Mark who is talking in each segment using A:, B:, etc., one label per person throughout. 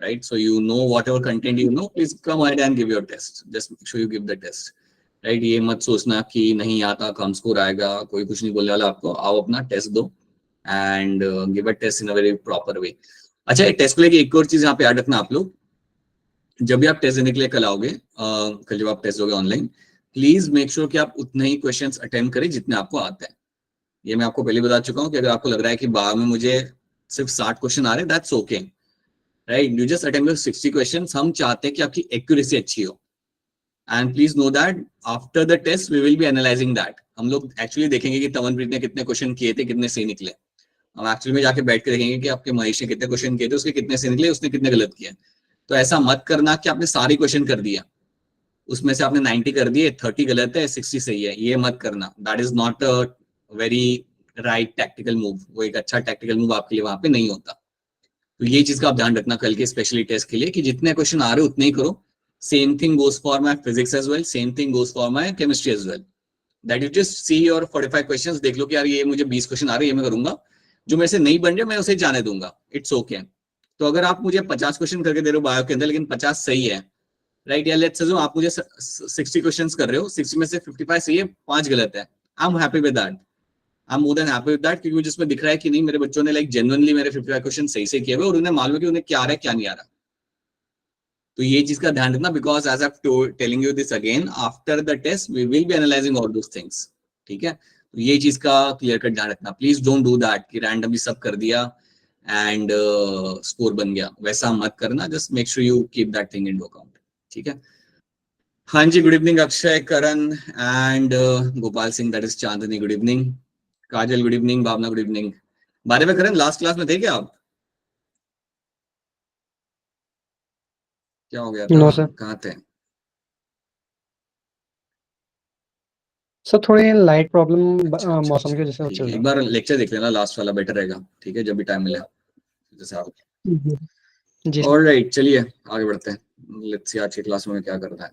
A: right? So you know whatever content you know, please come ahead and give your test. Just make sure you give the test, right? ये मत सोचना कि नहीं आता, कम score आएगा, कोई कुछ नहीं बोलने वाला आपको. आओ अपना टेस्ट दो and give a test in a very proper way. अच्छा, टेस्ट को लेके एक और चीज यहाँ पे याद रखना आप लोग, जब भी आप टेस्ट देने के लिए कल आओगे, कल जब आप टेस्ट दोगे ऑनलाइन, प्लीज मेक श्योर कि आप उतने ही क्वेश्चंस अटेम्प्ट करें जितने आपको आते हैं. ये मैं आपको पहले बता चुका हूँ कि अगर आपको लग रहा है कि 12 में मुझे सिर्फ 60 क्वेश्चन आ रहे हैं, that's okay, right? You just attempt 60 questions. हम चाहते हैं कि आपकी एक्यूरेसी अच्छी हो. And please know that after the test we will be analysing that. हम लोग एक्चुअली देखेंगे कि तमनप्रीत ने कितने क्वेश्चन किए थे, कितने सही निकले. हम एक्चुअली में जाके बैठ के देखेंगे कि आपके महेश ने कितने क्वेश्चन किए थे, उसके कितने सही निकले, उसने कितने गलत किए. तो ऐसा मत करना कि आपने सारे क्वेश्चन कर दिया, उसमें से आपने 90 कर दिए, 30 गलत है, 60 सही है. ये मत करना. That is not a very right tactical move. वो एक अच्छा टैक्टिकल मूव आपके लिए वहां पे नहीं होता. तो ये चीज का आप ध्यान रखना कल के स्पेशली टेस्ट के लिए कि जितने क्वेश्चन आ रहे हैं उतने ही करो. Same thing goes for my physics as well, same thing goes for my chemistry as well. That you just see your 45 questions, देख लो कि यार ये मुझे 20 क्वेश्चन आ रहे हैं, ये मैं करूंगा. जो मेरे से नहीं बन रहे मैं उसे जाने दूंगा, इट्स ओके. तो अगर आप मुझे 50 क्वेश्चन करके दे रहे हो बायो के अंदर, लेकिन 50 सही है, राइट? या लेट्स अज्यूम आप मुझे 60 क्वेश्चंस कर रहे हो, 60 में से 55 सही है, 5 गलत है. I am happy with that. I am more than happy with that, क्योंकि जिसमें दिख रहा है कि नहीं मेरे बच्चों ने लाइक जेन्युइनली मेरे 55 क्वेश्चन सही से किए हुए और उन्हें मालूम है कि उन्हें क्या आ रहा है क्या नहीं आ रहा. तो ये चीज का ध्यान रखना, because as I telling you this again, after the test we will be analysing all those things. ठीक है? तो ये चीज का क्लियर कट ध्यान रखना. प्लीज डोंट डू दैट कि रैंडमली सब कर दिया एंड स्कोर बन गया. वैसा मत करना. Just make sure you keep that thing in account. ठीक है? हाँ जी, good evening Akshay, Karan and Gopal Singh, that is Chandni. Good evening Kajal, good evening Bhavna, good evening. बारे में करण, लास्ट क्लास में थे क्या आप? क्या हो गया था?
B: No sir.
A: कहाँ थे?
B: सर थोड़ी लाइट प्रॉब्लम
A: अच्छा,
B: मौसम की वजह से
A: ठीक
B: चल
A: है.
B: रहा
A: एक बार लेक्चर देख लेना लास्ट वाला, बेटर रहेगा. ठीक है? जब भी टाइम मिले जैसे आप.
B: है. जी सर.
A: ऑलराइट, चलिए आगे बढ़ते हैं. लेट्स सी आज की क्लास में क्या करना है.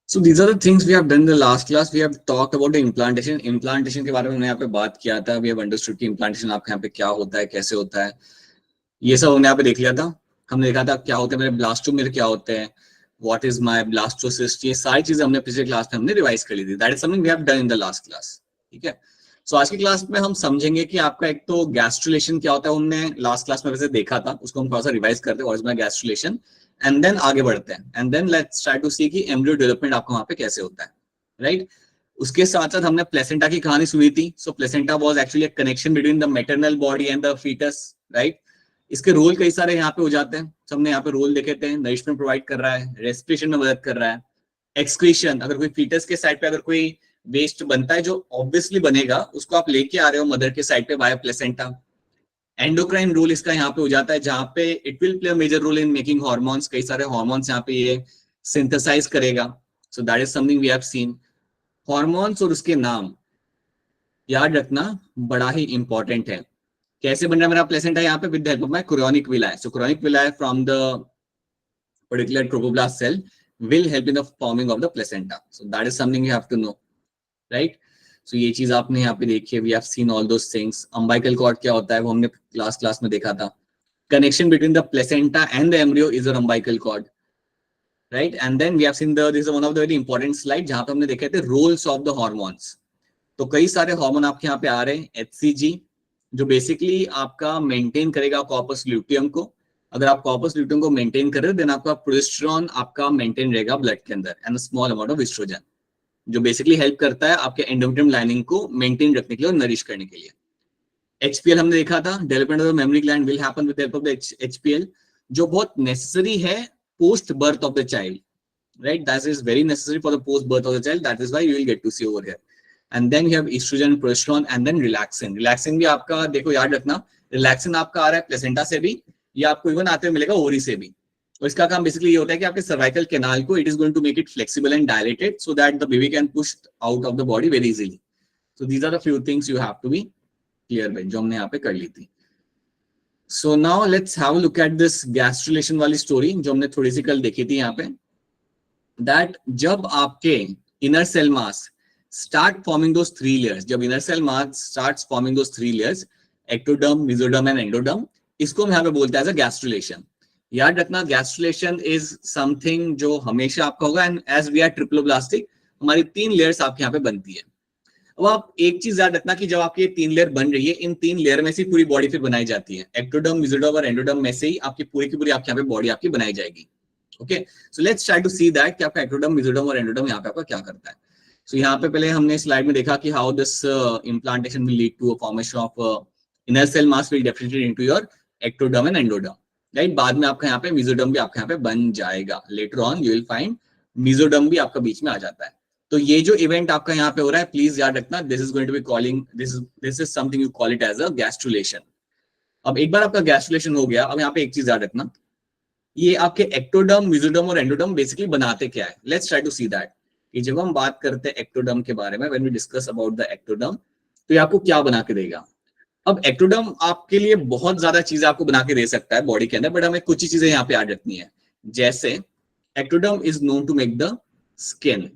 A: So these are the things we have done in the last class. We have talked about the implantation. Implantation के बारे में हमने यहाँ पे बात किया था. We have understood कि implantation आपके यहाँ पे क्या होता है, कैसे होता है, ये सब हमने यहाँ पे देख लिया था. हमने देखा था क्या होता है मेरे ब्लास्टोमेर, क्या होते हैं, व्हाट इज माय ब्लास्टोसिस्ट. ये सारी चीजें हमने पिछले क्लास में हमने रिवाइज कर ली थी. That is something we have done in the last class. ठीक है? सो आज की क्लास में हम समझेंगे कि आपका एक तो गैस्ट्रुलेशन क्या होता है. हमने लास्ट क्लास में वैसे देखा था, उसको हम थोड़ा सा रिवाइज करते हैं, what is my gastrulation, and then आगे बढ़ते हैं. And then let's try to see कि एम्ब्रियो डेवलपमेंट आपको वहां पे कैसे होता है, राइट? उसके साथ साथ हमने प्लेसेंटा की कहानी सुनी थी. So placenta was actually a connection between the maternal body and the foetus, right? इसके रोल कई सारे यहाँ पे हो जाते हैं. सबने यहाँ पे रोल देखे थे. नरिशमेंट प्रोवाइड कर रहा है, रेस्पिरेशन में मदद कर रहा है, एक्सक्रीशन, अगर कोई फीटस के साइड पे अगर कोई वेस्ट बनता है जो ऑब्वियसली बनेगा, उसको आप लेके आ रहे हो मदर के साइड पे बाय प्लेसेंटा. एंडोक्राइन रोल इसका यहाँ पे हो जाता है, जहां पे it will play a major role in making hormones. कई सारे हार्मोन्स यहाँ पे ये सिंथेसाइज करेगा. So that is something we have seen. Hormones और उसके नाम याद रखना बड़ा ही इंपॉर्टेंट है. कैसे बन रहा है मेरा प्लेसेंटा यहाँ पे? With the help of my chronic villi. So chronic villi from the particular trophoblast cell will help in the forming of the placenta. So that is something you have to know, right? So ये चीज आपने यहाँ पे देखी है. We have seen all those things. Umbilical cord क्या होता है वो हमने क्लास में देखा था. Connection between the placenta and the embryo is an umbilical cord, right? And then we have seen this is one of the very important slide जहाँ पे हमने देखे थे roles of the hormones. तो कई सारे हार्मोन आपके यहाँ पे आ रहे हैं. HCG जो बेसिकली आपका मेंटेन करेगा कॉर्पस ल्यूटियम को. अगर आप कॉर्पस ल्यूटियम को मेंटेन कर रहे हो देन आपका प्रोजेस्टेरॉन आपका मेंटेन रहेगा ब्लड के अंदर, and small amount of oestrogen जो बेसिकली हेल्प करता है आपके एंडोमेट्रियम लाइनिंग को मेंटेन रखने के लिए और नरिश करने के लिए. HPL हमने देखा था, development of the memory gland will happen with help of the HPL, जो बहुत नेसेसरी है post birth of the child, right? That is very necessary for the post birth of the child. That is why you will get to see over here. And then you have estrogen, progesterone and then relaxin. Relaxin भी आपका देखो याद रखना, relaxin आपका आ रहा है placenta से भी, या आपको इवन आते हुए मिलेगा ओवरी से भी. और इसका काम बेसिकली ये होता है कि आपके सर्वाइकल कैनाल को it is going to make it flexible and dilated so that the baby can push out of the body very easily. So these are the few things you have to be clear with, जो हमने यहाँ पे कर ली थी. So now let's have a look at this gastrulation वाली story जो हमने थोड़ी सी कल देखी थी यहाँ पे. दैट जब आपके inner cell mass start forming those 3 layers, जब inner cell mass starts forming those 3 layers, ectoderm, mesoderm and endoderm, इसको हम यहाँ पे बोलते हैं एज अ गैस्ट्रुलेशन। याद रखना गैस्ट्रुलेशन इज समथिंग जो हमेशा आपका होगा, and as we are triploblastic हमारी 3 लेयर्स आपके यहाँ पे बनती है। अब आप एक चीज याद रखना कि जब आपकी ये 3 लेयर बन रही है, इन 3 लेयर में से पूरी बॉडी फिर बनाई जाती है, एक्टोडर्म, मेसोडर्म और एंडोडर्म में से ही आपकी पूरी की पूरी आपके यहाँ पे बॉडी आपकी बनाई जाएगी। Okay, so let's try to see that कि आपका एक्टोडर्म, मेसोडर्म और एंडोडर्म यहाँ पे आपका क्या करता है। सो यहाँ पे पहले हमने स्लाइड में देखा कि how this implantation will lead to a formation of inner cell mass will differentiate into your ectoderm and endoderm, right. बाद में आपका यहाँ पे मेसोडर्म भी आपके यहाँ पे बन जाएगा, later on you will find mesoderm भी आपका बीच में आ जाता है। तो ये जो इवेंट आपका यहाँ पे हो रहा है, प्लीज याद रखना, this is going to be calling, this is something you call it as a gastrulation. अब एक बार आपका गैस्ट्रुलेशन हो गया, अब यहाँ पे एक चीज याद रखना, ये आपके एक्टोडर्म, मेसोडर्म और एंडोडर्म बेसिकली बनाते क्या है। Let's try to see that कि जब हम बात करते हैं एक्टोडर्म के बारे में, when we discuss about the ectoderm, तो ये आपको क्या बना के देगा। अब एक्टोडर्म आपके लिए बहुत ज्यादा चीजें आपको बना के दे सकता है बॉडी के अंदर, बट हमें कुछ ही चीजें यहाँ पे याद रखनी है। जैसे ectoderm is known to make the skin,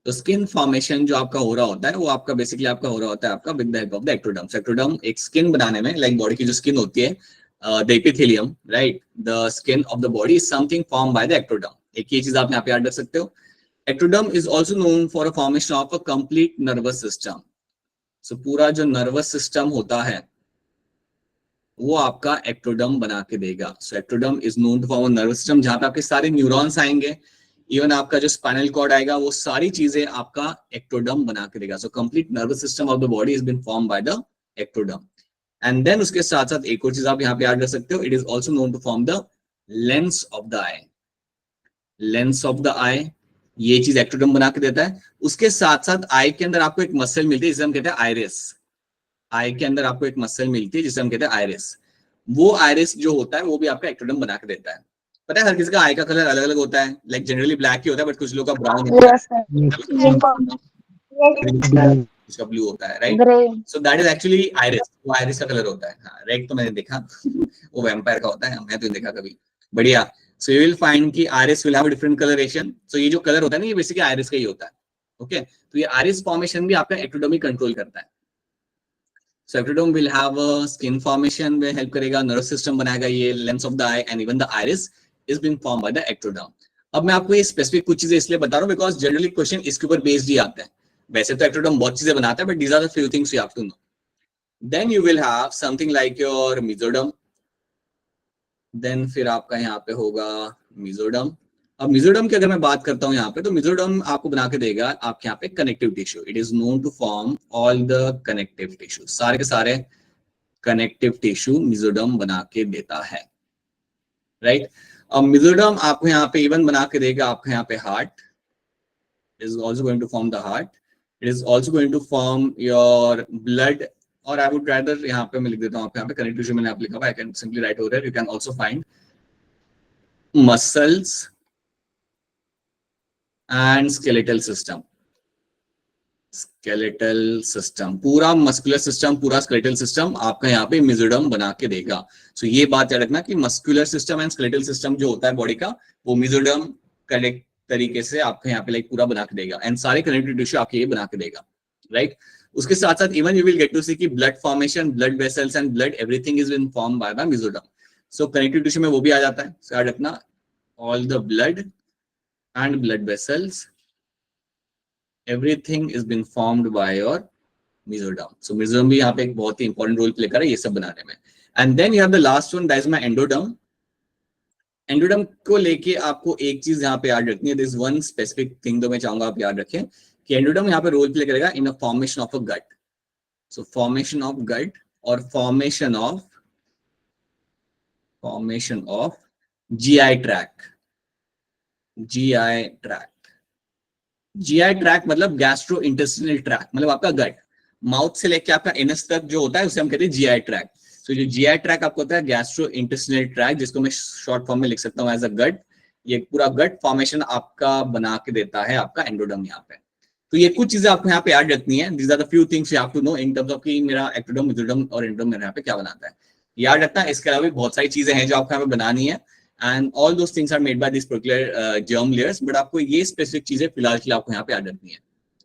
A: तो स्किन फॉर्मेशन जो आपका हो रहा होता है वो आपका बेसिकली आपका हो रहा होता है आपका with the help of the ectoderm. Ectoderm एक स्किन बनाने में, लाइक बॉडी की जो स्किन होती है, the epithelium, right, the skin of the body is something form by the ectoderm. एक ये चीज आप यहाँ पे याद रख सकते हो। Ectoderm is also known for a formation of a complete nervous system. So पूरा जो नर्वस सिस्टम होता है वो आपका एक्टोडर्म बना के देगा। So ectoderm is known to form a nervous system, जहां पे आपके सारे न्यूरॉन्स आएंगे, इवन आपका जो स्पाइनल कॉर्ड आएगा, वो सारी चीजें आपका एक्टोडर्म बना के देगा। So complete nervous system of the body is been form by the ectoderm. And then उसके साथ साथ एक और चीज आप यहाँ पे याद रख सकते हो, it is also known to form the lens of the eye. Lens of the eye, ये चीज एक्टोडर्म बना के देता है। उसके साथ साथ आई के अंदर आपको एक मसल मिलती है जिसे हम कहते हैं आइरिस। आई के अंदर आपको एक मसल मिलती है जिसे हम कहते हैं आइरिस। वो आइरिस जो होता है वो भी आपका एक्टोडर्म बना के देता है। पता है हर किसी का आई का कलर अलग अलग होता है, लाइक जनरली ब्लैक ही होता है, बट कुछ लोग का ब्राउन होता है, उसका ब्लू होता है, right. So that is actually iris, वो आइरिस का कलर होता है। हाँ, रेड तो मैंने देखा वो वैम्पायर का होता है, मैं तो नहीं देखा कभी। बढ़िया। सो यू विल फाइंड कि iris will have a different colouration. So ये जो कलर होता है ना, ये बेसिकली आइरिस का ही होता है। ओके, तो ये आइरिस फॉर्मेशन भी आपका एक्टोडर्म ही कंट्रोल करता है। So ectoderm will have a skin formation में help करेगा, nervous system बनाएगा, ये lens of the eye and even the iris is being formed by the ectoderm। अब मैं आपको ये स्पेसिफिक कुछ चीजें इसलिए बता रहा हूँ बिकॉज जनरली क्वेश्चन इसके ऊपर बेस्ड ही आता है। वैसे तो ectoderm बहुत चीजें बनाता है, but these are the few things you have to know। Then you will have something like your mesoderm। Then फिर आपका यहाँ पे होगा mesoderm। अब मेसोडर्म की अगर मैं बात करता हूँ यहाँ पे, तो मेसोडर्म आपको बना के देगा आपके यहाँ पे connective tissue. It is known to form all the connective tissue, सारे के सारे कनेक्टिव टिश्यू मेसोडर्म बना के देता है, राइट। अब मेसोडर्म आपको यहाँ पे इवन बना के देगा आपके यहाँ पे heart, is also going to form the heart. It is also going to form your blood, और आई वुड रादर यहाँ पे मैं लिख देता हूँ आपके यहाँ पे कनेक्टिव टिश्यू मैंने आप लिखा हुआ, I can simply write over, you can also find muscles and skeletal system. Skeletal system, पूरा मस्कुलर सिस्टम, पूरा स्केलेटल सिस्टम आपका यहाँ पे मेसोडर्म बना के देगा। सो ये बात याद रखना कि muscular system and skeletal system जो होता है बॉडी का, वो मेसोडर्म करेक्ट तरीके से आपके यहाँ पे लाइक पूरा बना के देगा, एंड सारे कनेक्टिव टिश्यू आपके ये बना के देगा, राइट। उसके साथ साथ even you will get to see कि blood formation, blood vessels and blood everything is been form by the mesoderm. So connective tissue में वो भी आ जाता है। सो याद रखना all the blood and blood vessels, everything is been formed by your mesoderm। So mesoderm भी यहाँ पे एक बहुत ही important role play कर रहा है ये सब बनाने में। And then you have the last one, that is my endoderm। Endoderm को लेके आपको एक चीज यहाँ पे याद रखनी है, दिस वन स्पेसिफिक थिंग तो मैं चाहूंगा आप याद रखें कि एंडोडर्म यहाँ पे रोल प्ले करेगा in a formation of a gut. So formation of gut और formation of GI tract. GI tract, GI tract मतलब गैस्ट्रो इंटेस्टिनल ट्रैक, मतलब आपका गट, माउथ से लेके आपका एनस तक जो होता है उसे हम कहते हैं जीआई ट्रैक। तो जो जीआई ट्रैक आपको होता है गैस्ट्रो इंटेस्टिनल ट्रैक, जिसको मैं शॉर्ट फॉर्म में लिख सकता हूँ एज अ गट, ये पूरा गट फॉर्मेशन आपका बना के देता है आपका एंडोडर्म यहाँ पे। तो ये कुछ चीजें आपको यहाँ पे याद रखनी है, these are the few things you have to know in terms of कि मेरा एक्टोडर्म, मेसोडर्म और एंडोडर्म मेरे यहाँ पे क्या बनाता है, याद रखना। इसके अलावा भी बहुत सारी चीजें हैं जो आपको यहाँ पे बनानी है, and all those things are made by this particular germ layers, but आपको ये स्पेसिफिक चीजें फिलहाल के लिए आपको यहाँ पे याद रखनी है।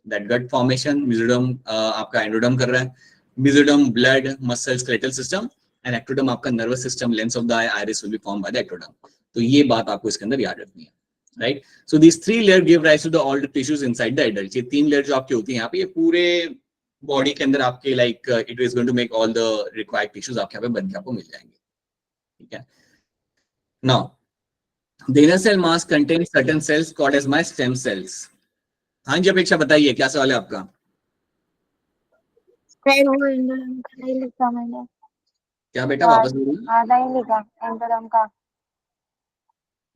A: दैट गट फॉर्मेशन, मेसोडर्म आपका एंडोडर्म कर रहा है, mesoderm blood, muscle, skeletal system, and ectoderm आपका nervous system, lens of the eye, iris will be formed by the ectoderm. तो ये बात आपको इसके अंदर याद रखनी है, right. So this 3 layer give rise to the all the tissues inside the adult. ये 3 लेयर जो आपकी होती है यहाँ पे, ये पूरे बॉडी के अंदर आपके like it is going to make all the required tissues आपके यहाँ पे बन के आपको मिल जाएंगे, ठीक है। Now the inner cell mass contains certain cells called as my stem cells. हाँ जी अपेक्षा बताइए क्या सवाल है आपका?
C: नहीं लिखा मैंने।
A: क्या बेटा वापस बोलिए।
C: आधा ही लिखा एंडोडर्म का।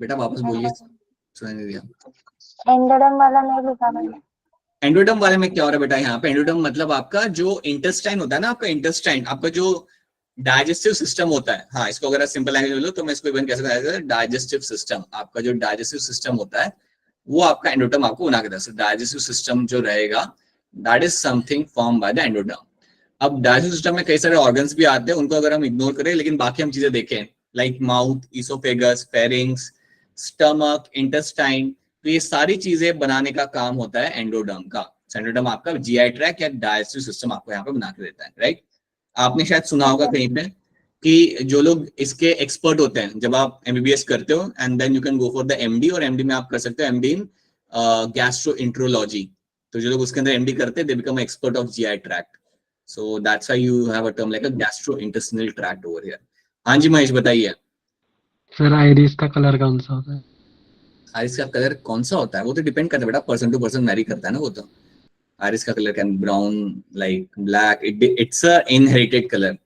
A: बेटा वापस बोलिए, सुनाई नहीं दिया।
C: एंडोडर्म वाला नहीं लिखा मैंने।
A: एंडोडर्म वाले में क्या हो रहा है बेटा यहाँ पे? एंडोडर्म मतलब आपका जो इंटेस्टाइन होता है ना, आपका इंटेस्टाइन, आपका जो डाइजेस्टिव सिस्टम होता है। हाँ, इसको अगर सिंपल लैंग्वेज में लो तो मैं इसको इवन कैसे बताया, डाइजेस्टिव सिस्टम, आपका जो डाइजेस्टिव सिस्टम होता है वो आपका एंडोडर्म आपको बना के देता है। डाइजेस्टिव सिस्टम जो रहेगा that is something form by the endoderm. अब डाइजेस्टिव सिस्टम में कई सारे ऑर्गन्स भी आते हैं, उनको अगर हम इग्नोर करें, लेकिन बाकी हम चीजें देखें like mouth, oesophagus, pharynx, stomach, intestine, तो ये सारी चीजें बनाने का काम होता है एंडोडर्म का। एंडोडर्म आपका जीआई ट्रैक्ट या डाइजेस्टिव सिस्टम आपको यहाँ पे बना के देता है, राइट। आपने शायद सुना होगा कहीं पे कि जो लोग इसके एक्सपर्ट होते हैं, जब आप एमबीबीएस करते हो and then you can go for the MD, और एमडी में आप कर सकते हो एमडी इन गैस्ट्रोएंटरोलॉजी। तो जो लोग उसके अंदर एमडी करते हैं they become expert of GI tract, so that's why you have a term like a gastrointestinal tract over here. हाँ जी महेश बताइए।
B: सर आइरिस का कलर कौन सा होता है?
A: आइरिस का कलर कौन सा होता है वो तो डिपेंड करता है बेटा, पर्सन टू पर्सन वेरी करता है ना वो तो। आइरिस का colour can brown, like black, it's a inherited colour,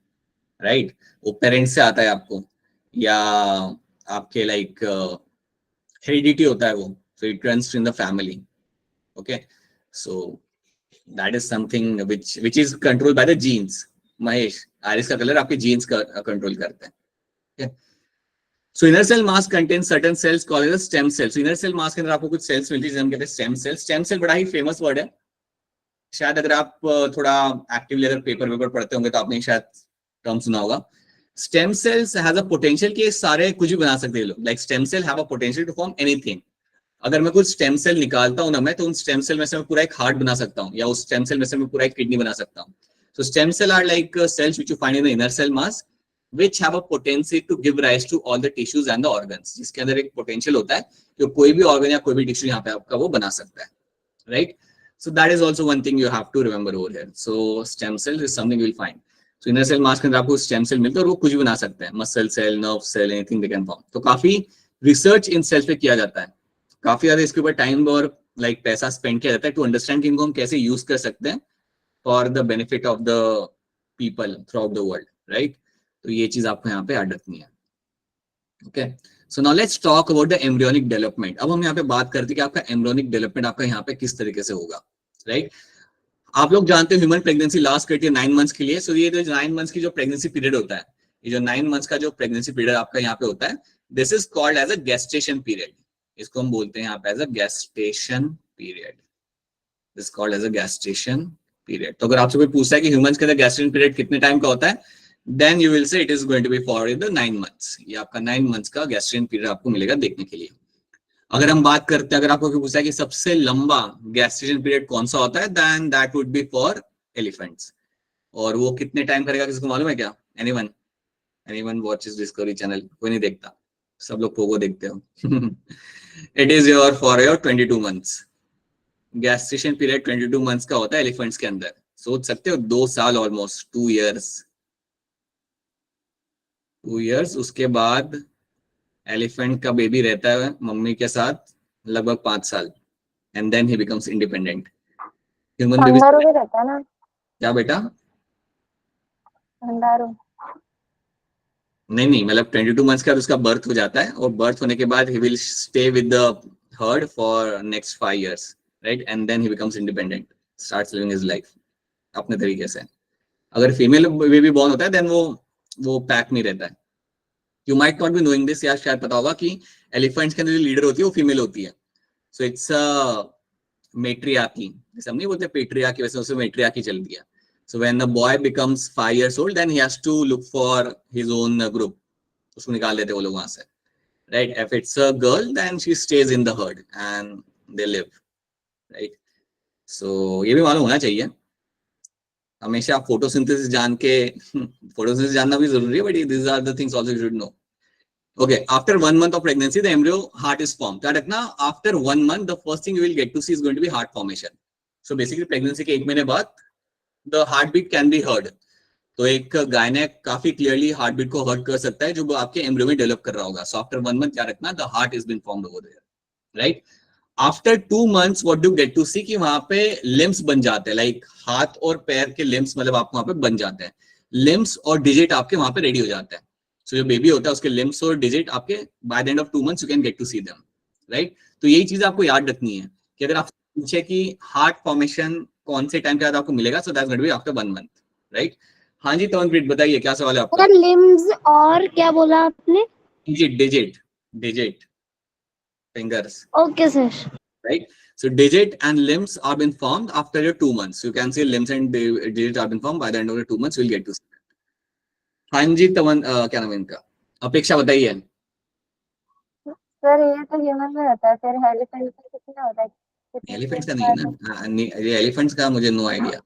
A: right. वो पेरेंट्स से आता है आपको, या आपके लाइक हेरिडिटी होता है वो, so it runs in the family, okay. So that is something which is controlled by the genes. Mahesh, iris का कलर आपके जीन्स का कंट्रोल करते हैं, okay? So inner cell mass contains certain cells called as stem cells. So inner cell mass के अंदर आपको कुछ cells मिलती है जिसे हम कहते हैं stem cells. Stem cell बड़ा ही फेमस वर्ड है, शायद अगर आप थोड़ा एक्टिवली अगर पेपर पढ़ते होंगे तो आपने शायद टर्म सुना होगा। Stem cells has a potential कि सारे कुछ भी बना सकते हैं लोग, like stem cell have a potential to form anything. अगर मैं कुछ स्टेम सेल निकालता हूं ना मैं, तो उन स्टेम सेल में से मैं पूरा एक हार्ट बना सकता हूं, या उस स्टेम सेल में से मैं पूरा एक किडनी बना सकता हूं। So stem cell are like cells which you find in the inner cell mass which have a potency to give rise to all the tissues and the organs, जिसके अंदर एक पोटेंशियल होता है कि कोई भी ऑर्गन या कोई भी टिश्यू यहाँ पे आपका वो बना सकता है, right. So that is also one thing you have to remember over here. So stem cells is something you will find. So inner cell mass के अंदर आपको stem cell मिलता है और वो कुछ भी बना सकते हैं, muscle cell, nerve cell, anything they can form. तो काफी रिसर्च इन सेल्स पे किया जाता है, काफी ज्यादा इसके ऊपर टाइम और लाइक पैसा स्पेंड किया जाता है टू अंडरस्टैंड कि इनको हम कैसे यूज कर सकते हैं for the benefit of the people through out the world, right. तो ये चीज आपको यहाँ पे याद रखनी है, okay. So now let's talk about the embryonic development. अब हम यहाँ पे बात करते हैं कि आपका एम्ब्रियोनिक डेवलपमेंट आपका यहाँ पे किस तरीके से होगा, राइट। आप लोग जानते हो ह्यूमन प्रेगनेंसी लास्ट करती है 9 मंथ्स के लिए। सो ये जो 9 मंथ्स की जो प्रेगनेंसी पीरियड होता है, ये जो 9 मंथ्स का जो प्रेगनेंसी पीरियड आपका यहाँ पे होता है, this is called as a gestation period. इसको हम बोलते हैं यहाँ पे as a gestation period, this called as a gestation period. तो अगर आपसे कोई पूछता है कि ह्यूमंस के अंदर गेस्टेशन पीरियड कितने टाइम का होता है, then you will say it is going to be for the 9 months. ये आपका 9 मंथ्स का गेस्टेशन पीरियड आपको मिलेगा देखने के लिए। अगर हम बात करते हैं, अगर आपको पूछा है कि सबसे लंबा गेस्टेशन पीरियड कौन सा होता है, then that would be for elephants. और वो कितने टाइम करेगा किसको मालूम है क्या? Anyone? Anyone watches Discovery channel? कोई नहीं देखता, सब लोग पोगो देखते हो। It is your for your 22 months. Gestation period 22 months का होता है एलिफेंट्स के अंदर। सोच सकते हो 2 साल, ऑलमोस्ट 2 इयर्स। 2 इयर्स उसके बाद एलिफेंट का बेबी रहता है मम्मी के साथ लगभग 5 साल, and then he becomes independent. Human baby
C: kangaroo भी रहता है ना?
A: क्या बेटा?
C: कंगारू
A: नहीं, मतलब 22 मंथ्स के बाद उसका बर्थ हो जाता है, और बर्थ होने के बाद he will stay with the herd for next 5 years, right, and then he becomes independent, starts living his life अपने तरीके से। अगर फीमेल बेबी बॉर्न होता है देन वो पैक में रहता है। You might not be knowing this, या शायद पता होगा कि एलिफेंट्स के अंदर जो लीडर होती है वो फीमेल होती है। सो इट्स अ मेट्रियार्की, जैसे हम नहीं बोलते पेट्रियार्की, वैसे उसमें मेट्रियार्की चलती है। So when the boy becomes 5 years old, then he has to look for his own group. उसको निकाल देते वो लोग वहां से। right? If it's a girl, then she stays in the herd and they live, right? So ये भी मालूम होना चाहिए. हमेशा आप फोटोसिंथेसिस जान के फोटोसिंथेसिस जानना भी जरूरी है, but these are the things also you should know. Okay, after 1 month of pregnancy, the embryo heart is formed. That now after 1 month, the first thing you will get to see is going to be heart formation. So basically, pregnancy के 1 महीने बाद the heartbeat can be heard. तो एक gynaec काफी clearly heartbeat को hurt कर सकता है जो आपके एम्ब्रियो में डेवलप कर रहा होगा. सो आफ्टर 1 month क्या रखना, the heart is been formed over there, right. After 2 months what do get to see कि वहां पे लिम्स बन जाते हैं, लाइक हाथ और पैर के लिम्स मतलब आपको वहां पे बन जाते हैं. लिम्स और डिजिट आपके वहां पे रेडी हो जाते हैं. सो जो बेबी होता है उसके लिम्स और डिजिट आपके by the end of 2 months you can get to see them, right. तो यही चीज आपको याद रखनी है कि अगर आप पूछे कि हार्ट फॉर्मेशन कौन से टाइम के बाद आपको मिलेगा, so that's going to be after 1 month, right. हाँ जी तवनप्रीत बताइए क्या सवाल है आपका.
D: सर लिम्स और क्या बोला आपने?
A: Digit digit digit fingers.
D: Okay sir.
A: Right, so digit and limbs are been formed after your 2 months. You can see limbs and digit are been formed by the end of the 2 months. We'll get to see that. हाँ जी तवन क्या नाम है इनका, अपेक्षा बताइए.
C: Sir ये तो ह्यूमन में होता है, फिर एलिफेंट का कितना होता है?
A: एलिफेंट्स का नहीं है ना, ये एलिफेंट्स का मुझे नो आइडिया.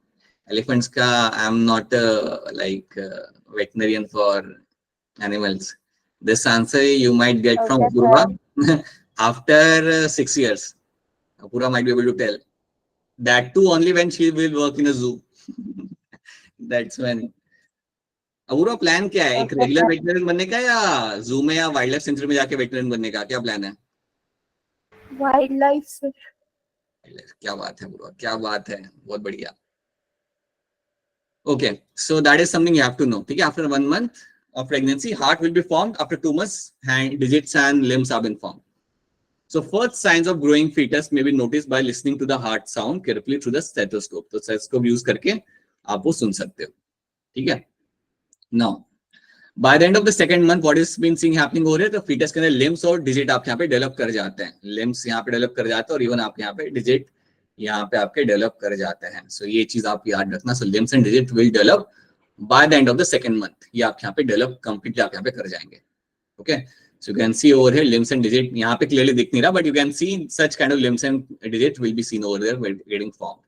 A: एलिफेंट्स का I am not like veterinarian for animals. This answer you might get from Apoorva after 6 years. Apura might be able to tell. That too only when she will work in a zoo. That's when. Apura plan क्या है, एक regular veterinary बनने का या जू में या wild life sanctuary में जाके वेटरनरी बनने का, क्या प्लान है?
C: वाइल्ड लाइफ से.
A: क्या बात है Apura, क्या बात है, बहुत बढ़िया. Okay, so that is something you have to know. ठीक है, after 1 month of pregnancy, heart will be formed. After 2 months, hand, digits and limbs have been formed. So first signs of growing fetus may be noticed by listening to the heart sound carefully through the stethoscope. तो stethoscope use करके आप वो सुन सकते हो, ठीक है. Now, by the end of the second month, what is been seeing happening over here? तो fetus के अंदर limbs और digit आपके यहाँ पे develop कर जाते हैं. Limbs यहाँ पे develop कर जाते हैं और even आपके यहाँ पे digit यहाँ पे आपके develop कर जाते हैं. So ये चीज आप याद रखना. So limbs and digit will develop by the end of the second month. ये आपके यहाँ पे develop completely आपके यहाँ पे कर जाएंगे. Okay. So you can see over here limbs and digit. यहाँ पे clearly दिख नहीं रहा, but you can see such kind of limbs and digit will be seen over there getting formed.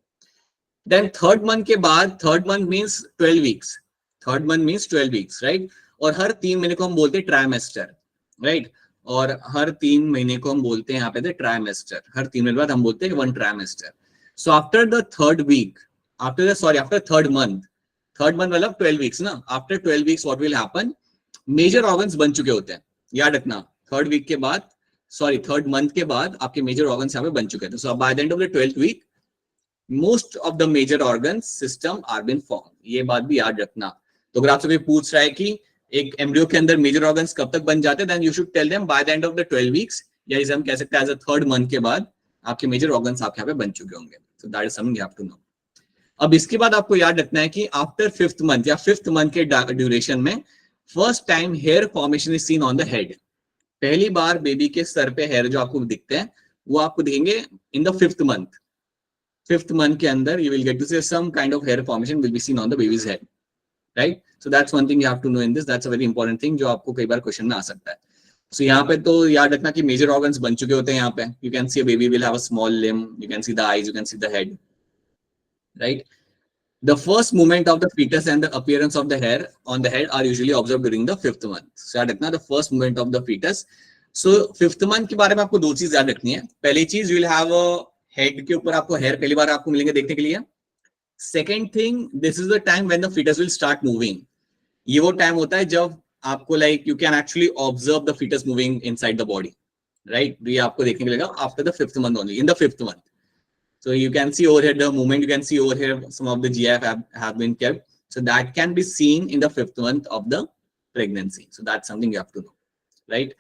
A: Then third month के बाद, third month means 12 weeks. Third month means 12 weeks, right? और हर 3 महीने को हम बोलते हैं trimester, right? और हर 3 महीने को हम बोलते हैं यहाँ पे थे trimester. हर 3 महीने बाद हम बोलते हैं 1 trimester. So after the third week, after third month मतलब 12 weeks ना. After 12 weeks what will happen? Major organs बन चुके होते हैं. याद रखना, थर्ड मंथ के बाद आपके मेजर ऑर्गन्स यहाँ पे बन चुके थे. So by the end of the 12th week most of the major organs system are been form. ये बात भी याद रखना. तो अगर आपसे कोई पूछ रहा है कि एक एम्ब्रियो के अंदर मेजर ऑर्गन्स कब तक बन जाते हैं, then you should tell them by the end of the 12 weeks, या इसे हम कह सकते हैं एज अ थर्ड मंथ के बाद आपके मेजर ऑर्गन्स आपके यहाँ पे बन चुके होंगे. So that is something you have to know. अब इसके बाद आपको याद रखना है कि आफ्टर 5th मंथ या 5th मंथ के ड्यूरेशन में first time here formation is seen on the head. पहली बार बेबी के सर पे हेयर जो आपको दिखते हैं वो आपको दिखेंगे in the 5th month. 5th month के अंदर you will get to see some kind of hair formation will be seen on the baby's head, right. So that's one thing you have to know in this. That's a very important thing जो आपको कई बार question में आ सकता है. सो यहाँ पे तो याद रखना कि मेजर ऑर्गन्स बन चुके होते हैं. यहाँ पे you can see a baby will have a small limb, you can see the eyes, you can see the head, right. The first movement of the fetus and the appearance of the hair on the head are usually observed during the 5th month. So याद रखना the first movement of the fetus. So 5th month के बारे में आपको 2 चीज याद रखनी है. पहली चीज you will have a head के ऊपर आपको hair पहली बार आपको मिलेंगे देखने के लिए. Second thing, this is the time when the fetus will start moving. ये वो टाइम होता है जब आपको like you can actually observe the fetus moving inside the body, right? ये आपको देखने को मिलेगा after the 5th month only, in the 5th month. So you can see over here the movement, you can see over here some of the GIF have been kept. So that can be seen in the 5th month of the pregnancy. So that's something you have to know, right?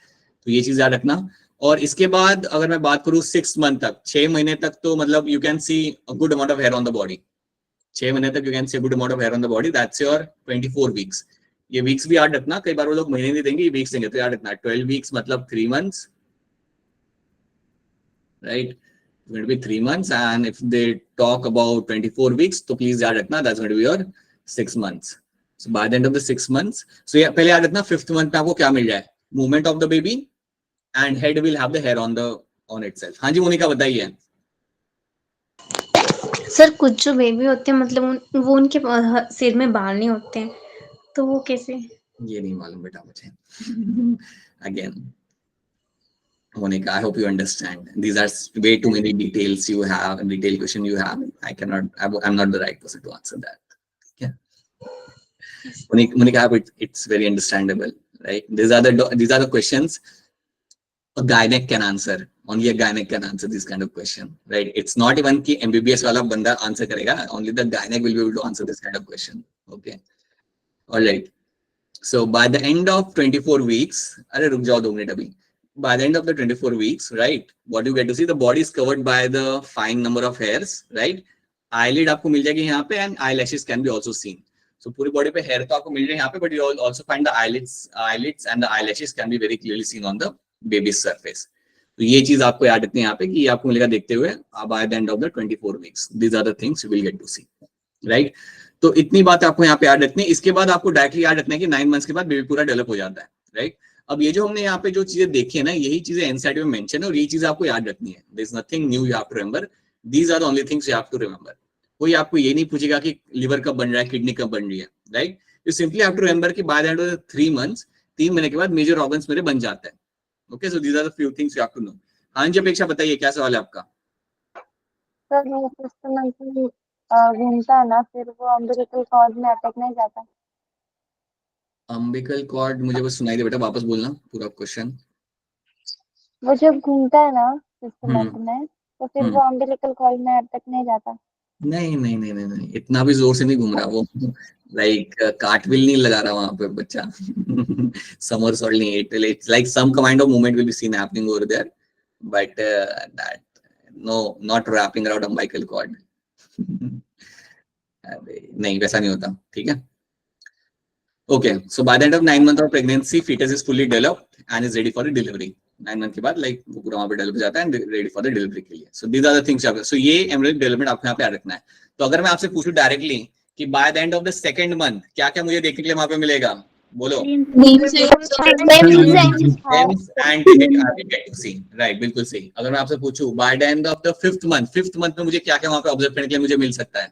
A: तो ये चीज याद रखना. और इसके बाद अगर मैं बात करूँ 6 month तक, 6 महीने तक तो मतलब you can see a good amount of hair on the body. 6 महीने तक you can see a good amount of hair on the body. That's your 24 weeks. ये weeks भी याद रखना. कई बार वो लोग महीने नहीं देंगे, ये weeks देंगे. तो याद रखना 12 weeks मतलब 3 months, right? It's going to be 3 months, and if they talk about 24 weeks, तो please याद रखना that's going to be your 6 months. So by the end of the 6 months, so yeah, पहले याद रखना 5th month में आपको क्या मिल जाए, movement of the baby, and head will have the hair on itself. हाँ जी मोनिका बताइए.
E: सर कुछ जो बेबी होते हैं मतलब वो उनके सिर में बाल नहीं होते हैं तो वो कैसे?
A: ये नहीं मालूम बेटा मुझे. Again, Monica, I hope you understand. These are way too many detail question you have. I'm not the right person to answer that. Yeah. Monica, it's very understandable, right? These are the questions a gynaec can answer. Only a gynaec can answer this kind of question, right? It's not even कि MBBS वाला बंदा answer करेगा. Only the gynaec will be able to answer this kind of question. Okay. All right. So by the end of 24 weeks, अरे रुक जाओ 2 minute अभी. By the end of the 24 weeks, right? What you get to see, the body is covered by the fine number of hairs, right? Eyelid आपको मिल जाएगी यहाँ पे, and eyelashes can be also seen. So पूरी body पे hair तो आपको मिल जाए यहाँ पे, but you also find the eyelids and the eyelashes can be very clearly seen on the baby's surface. तो ये चीज आपको याद रखनी है यहाँ पे कि आपको मिलेगा देखते हुए by the end of the 24 weeks. These are the things you will get to see, right? तो इतनी बात आपको यहाँ पे याद रखनी है. इसके बाद आपको डायरेक्टली याद रखना है कि 9 months के बाद बेबी पूरा डेवलप हो जाता है, राइट? अब ये जो हमने यहाँ पे जो चीजें देखी है ना, यही चीजें एनसीईआरटी में मेंशन है और ये चीजें आपको याद रखनी है. There is nothing new you have to remember. These are the only things you have to remember. कोई आपको ये नहीं पूछेगा कि लिवर कब बन रहा है, किडनी कब बन रही है, right? You simply have to remember कि by the end of the 3 months 3 महीने के बाद मेजर ऑर्गन्स मेरे बन जाते हैं. Okay, so these are the few things you have to know. हाँ जी अपेक्षा बताइए क्या सवाल है आपका?
C: सर वो सिस्टम में घूमता है ना, फिर वो अम्बिलिकल कॉर्ड में अटक नहीं जाता?
A: अम्बिकल कॉर्ड मुझे बस सुनाई दे बेटा, वापस बोलना पूरा क्वेश्चन.
C: वो जब घूमता है ना सिस्टम में, तो फिर वो अम्बिलिकल कॉर्ड में अटक नहीं जाता?
A: नहीं, इतना भी जोर से नहीं घूम रहा वो. लाइक कार्टविल नहीं लगा रहा वहां पे बच्चा. somersault नहीं. It's like some kind of movement will be seen happening over there, but that no, not wrapping around umbilical cord. नहीं वैसा नहीं होता, ठीक है? Okay, so by the end of 9 months of pregnancy, fetus is fully developed and is ready for the delivery. 9 month के बाद like वो पूरा वहाँ पे डेवलप हो जाता है and ready for the delivery के लिए. So these are the things you have. So ये embryonic development आपको यहाँ पे याद रखना है. तो अगर मैं आपसे पूछूं डायरेक्टली कि by the end of the 2nd month क्या क्या मुझे देखने के लिए वहाँ पे मिलेगा, बोलो.
D: limbs
A: and get to see, right? बिल्कुल सही. अगर मैं आपसे पूछूं by the end of the 5th month में मुझे क्या क्या वहाँ पे ऑब्जर्व करने के लिए मुझे मिल सकता है?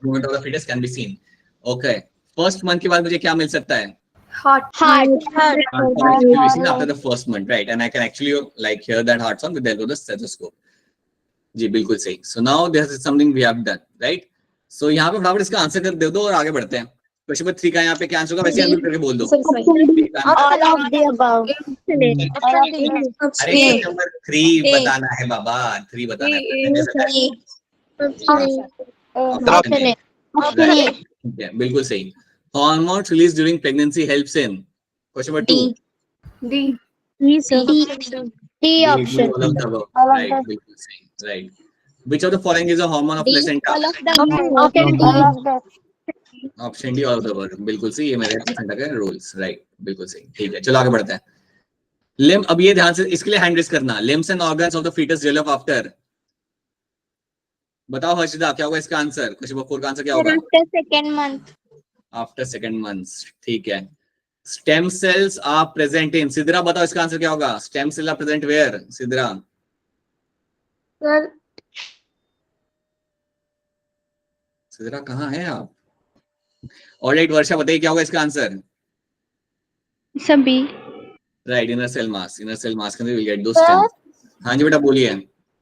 A: Movement of the fetus can be seen. Okay. 1st month के बाद मुझे क्या मिल सकता है?
C: Heart.
A: After the 1st month, right? And I can actually like hear that heart sound with the help of the stethoscope. जी बिल्कुल सही. So now this is something we have done, right? So यहाँ पे फटाफट इसका answer कर दे दो और आगे बढ़ते हैं. क्वेश्चन नंबर 3 का यहाँ पे क्या आंसर होगा वैसे अनम्यूट करके बोल दो.
D: all of the above
A: अरे नंबर 3 बताना है बाबा. 3 बताना है. बिल्कुल सही. Hormones released during pregnancy helps in. Question number 2.
D: D option.
A: All of the above. Right. बिल्कुल सही. Right. Which of the following is a hormone of placenta? Option D, all of the above. बिल्कुल सही. ये मेरे placenta के rules. Right. बिल्कुल सही. ठीक है. चलो आगे बढ़ते हैं. Limb. अब ये ध्यान से इसके लिए hand raise करना. Limbs and organs of the fetus develop after. बताओ हर्षिता क्या होगा इसका आंसर? क्वेश्चन नंबर 4 का आंसर क्या होगा? After 2nd month. ठीक है. Stem cells are present in. Sidra बताओ इसका आंसर क्या होगा? Stem cells are present where? Sidra.
C: Sir
A: Sidra कहाँ है आप? ऑलराइट वर्षा बताइए क्या होगा इसका आंसर?
E: सभी.
A: Right. Inner cell mass. Inner cell mass के अंदर विल गेट दो स्टेम्स. हाँ जी बेटा बोलिए.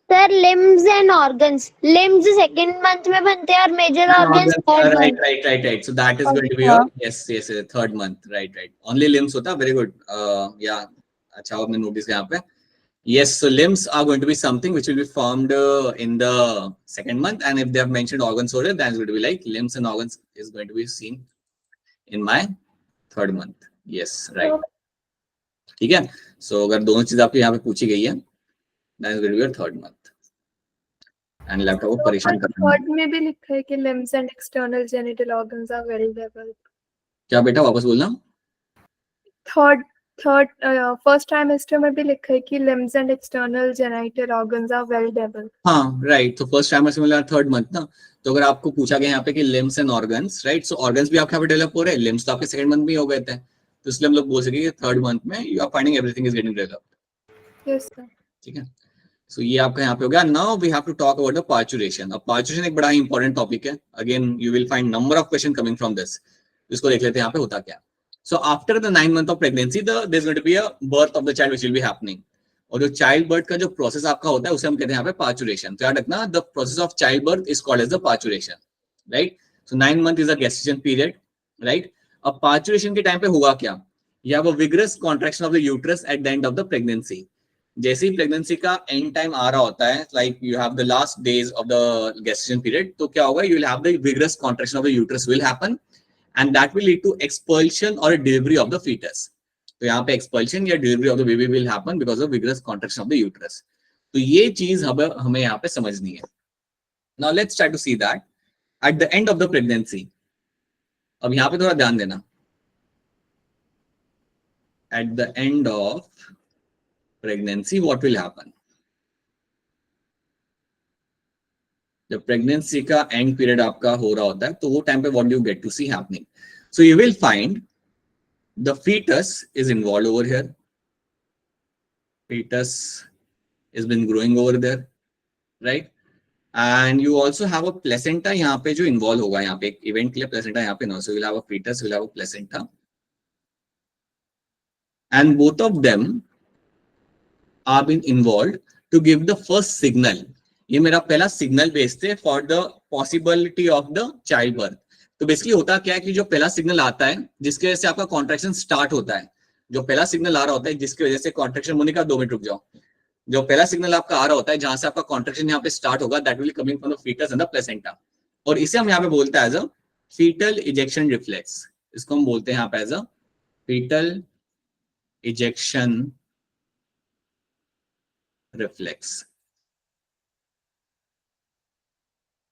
D: Sir limbs and organs. Limbs 2nd month में बनते हैं और major organs 3rd month.
A: Right. So that is going to be your yes 3rd month. Right. Only limbs होता. Very good. Yeah. अच्छा आपने नोटिस किया यहाँ पे. Yes, so limbs are going to be something which will be formed in the 2nd month, and if they have mentioned organs over there, then it's going to be like limbs and organs is going to be seen in my 3rd month. Yes, right. ठीक है. So अगर दोनों चीज आपको यहाँ पे पूछी गई है, then it's going to be your 3rd month. And laptop को परेशान करना.
C: थर्ड में भी लिखा है कि limbs and external genital organs are well developed.
A: क्या बेटा वापस बोलना?
F: फर्स्ट ट्राइमेस्टर में भी लिखा है कि limbs and external genital organs are well developed.
A: हाँ राइट, तो फर्स्ट ट्राइमेस्टर में थर्ड मंथ ना, तो अगर आपको पूछा गया यहाँ पे कि limbs and organs, right, so organs भी आपके यहाँ पे डेवलप हो रहे हैं, लिम्स तो आपके सेकंड मंथ में ही हो गए थे, तो इसलिए हम लोग बोल सके कि थर्ड मंथ में you are finding everything is getting developed.
F: Yes sir.
A: ठीक है, सो ये आपका यहाँ पे हो गया। Now we have to talk about the parturition. अब पार्चुरेशन एक बड़ा ही इंपॉर्टेंट टॉपिक है, again you will find number of question coming from this. इसको देख लेते हैं यहाँ पे होता क्या। So after the 9 month of pregnancy there is going to be a birth of the child which will be happening, और जो चाइल्ड बर्थ का जो प्रोसेस आपका होता है उसे हम कहते हैं यहाँ पे पार्चुरेशन। तो याद रखना, the process of child birth is called as the parturition, right. So 9 month is a gestation period, right. अब पार्चुरेशन के टाइम पे हुआ क्या, you have a vigorous contraction of the uterus at the end of the pregnancy. जैसे ही pregnancy का end time आ रहा होता है, like you have the last days of the gestation period, तो क्या होगा, you will have the vigorous contraction of the uterus will happen and that will lead to expulsion और डिलीवरी ऑफ द फीटस। तो यहाँ पे expulsion या delivery of the baby will happen because of vigorous contraction of the uterus. तो ये चीज हमें यहाँ पे समझनी है। Now let's try to see that at the end of the pregnancy. अब यहाँ पे थोड़ा ध्यान देना, at the end of pregnancy what will happen, जब प्रेगनेंसी का एंड पीरियड आपका हो रहा होता है तो वो टाइम पे what do you get to see happening, so you will find the fetus is involved over here, fetus has been growing over there, right, and you also have a placenta यहाँ पे जो involve होगा, यहाँ पे एक event के लिए placenta यहाँ पे ना, so you will have a fetus, you will have a placenta, and both of them are been involved to give the first signal। ये मेरा पहला सिग्नल भेजते हैं for the possibility of the child birth. तो basically होता क्या है कि जो पहला सिग्नल आता है जिसकी वजह से आपका कॉन्ट्रैक्शन स्टार्ट होता है, जो पहला सिग्नल आ रहा होता है जिसकी वजह से कॉन्ट्रैक्शन, मोनिका 2 मिनट रुक जाओ, जो पहला सिग्नल आपका आ रहा होता है जहां से आपका कॉन्ट्रैक्शन यहाँ पे स्टार्ट होगा, that will coming from the fetus and the placenta, और इसे हम यहाँ पे बोलते हैं as a fetal ejection reflex. इसको हम बोलते हैं यहाँ पे as a fetal ejection reflex.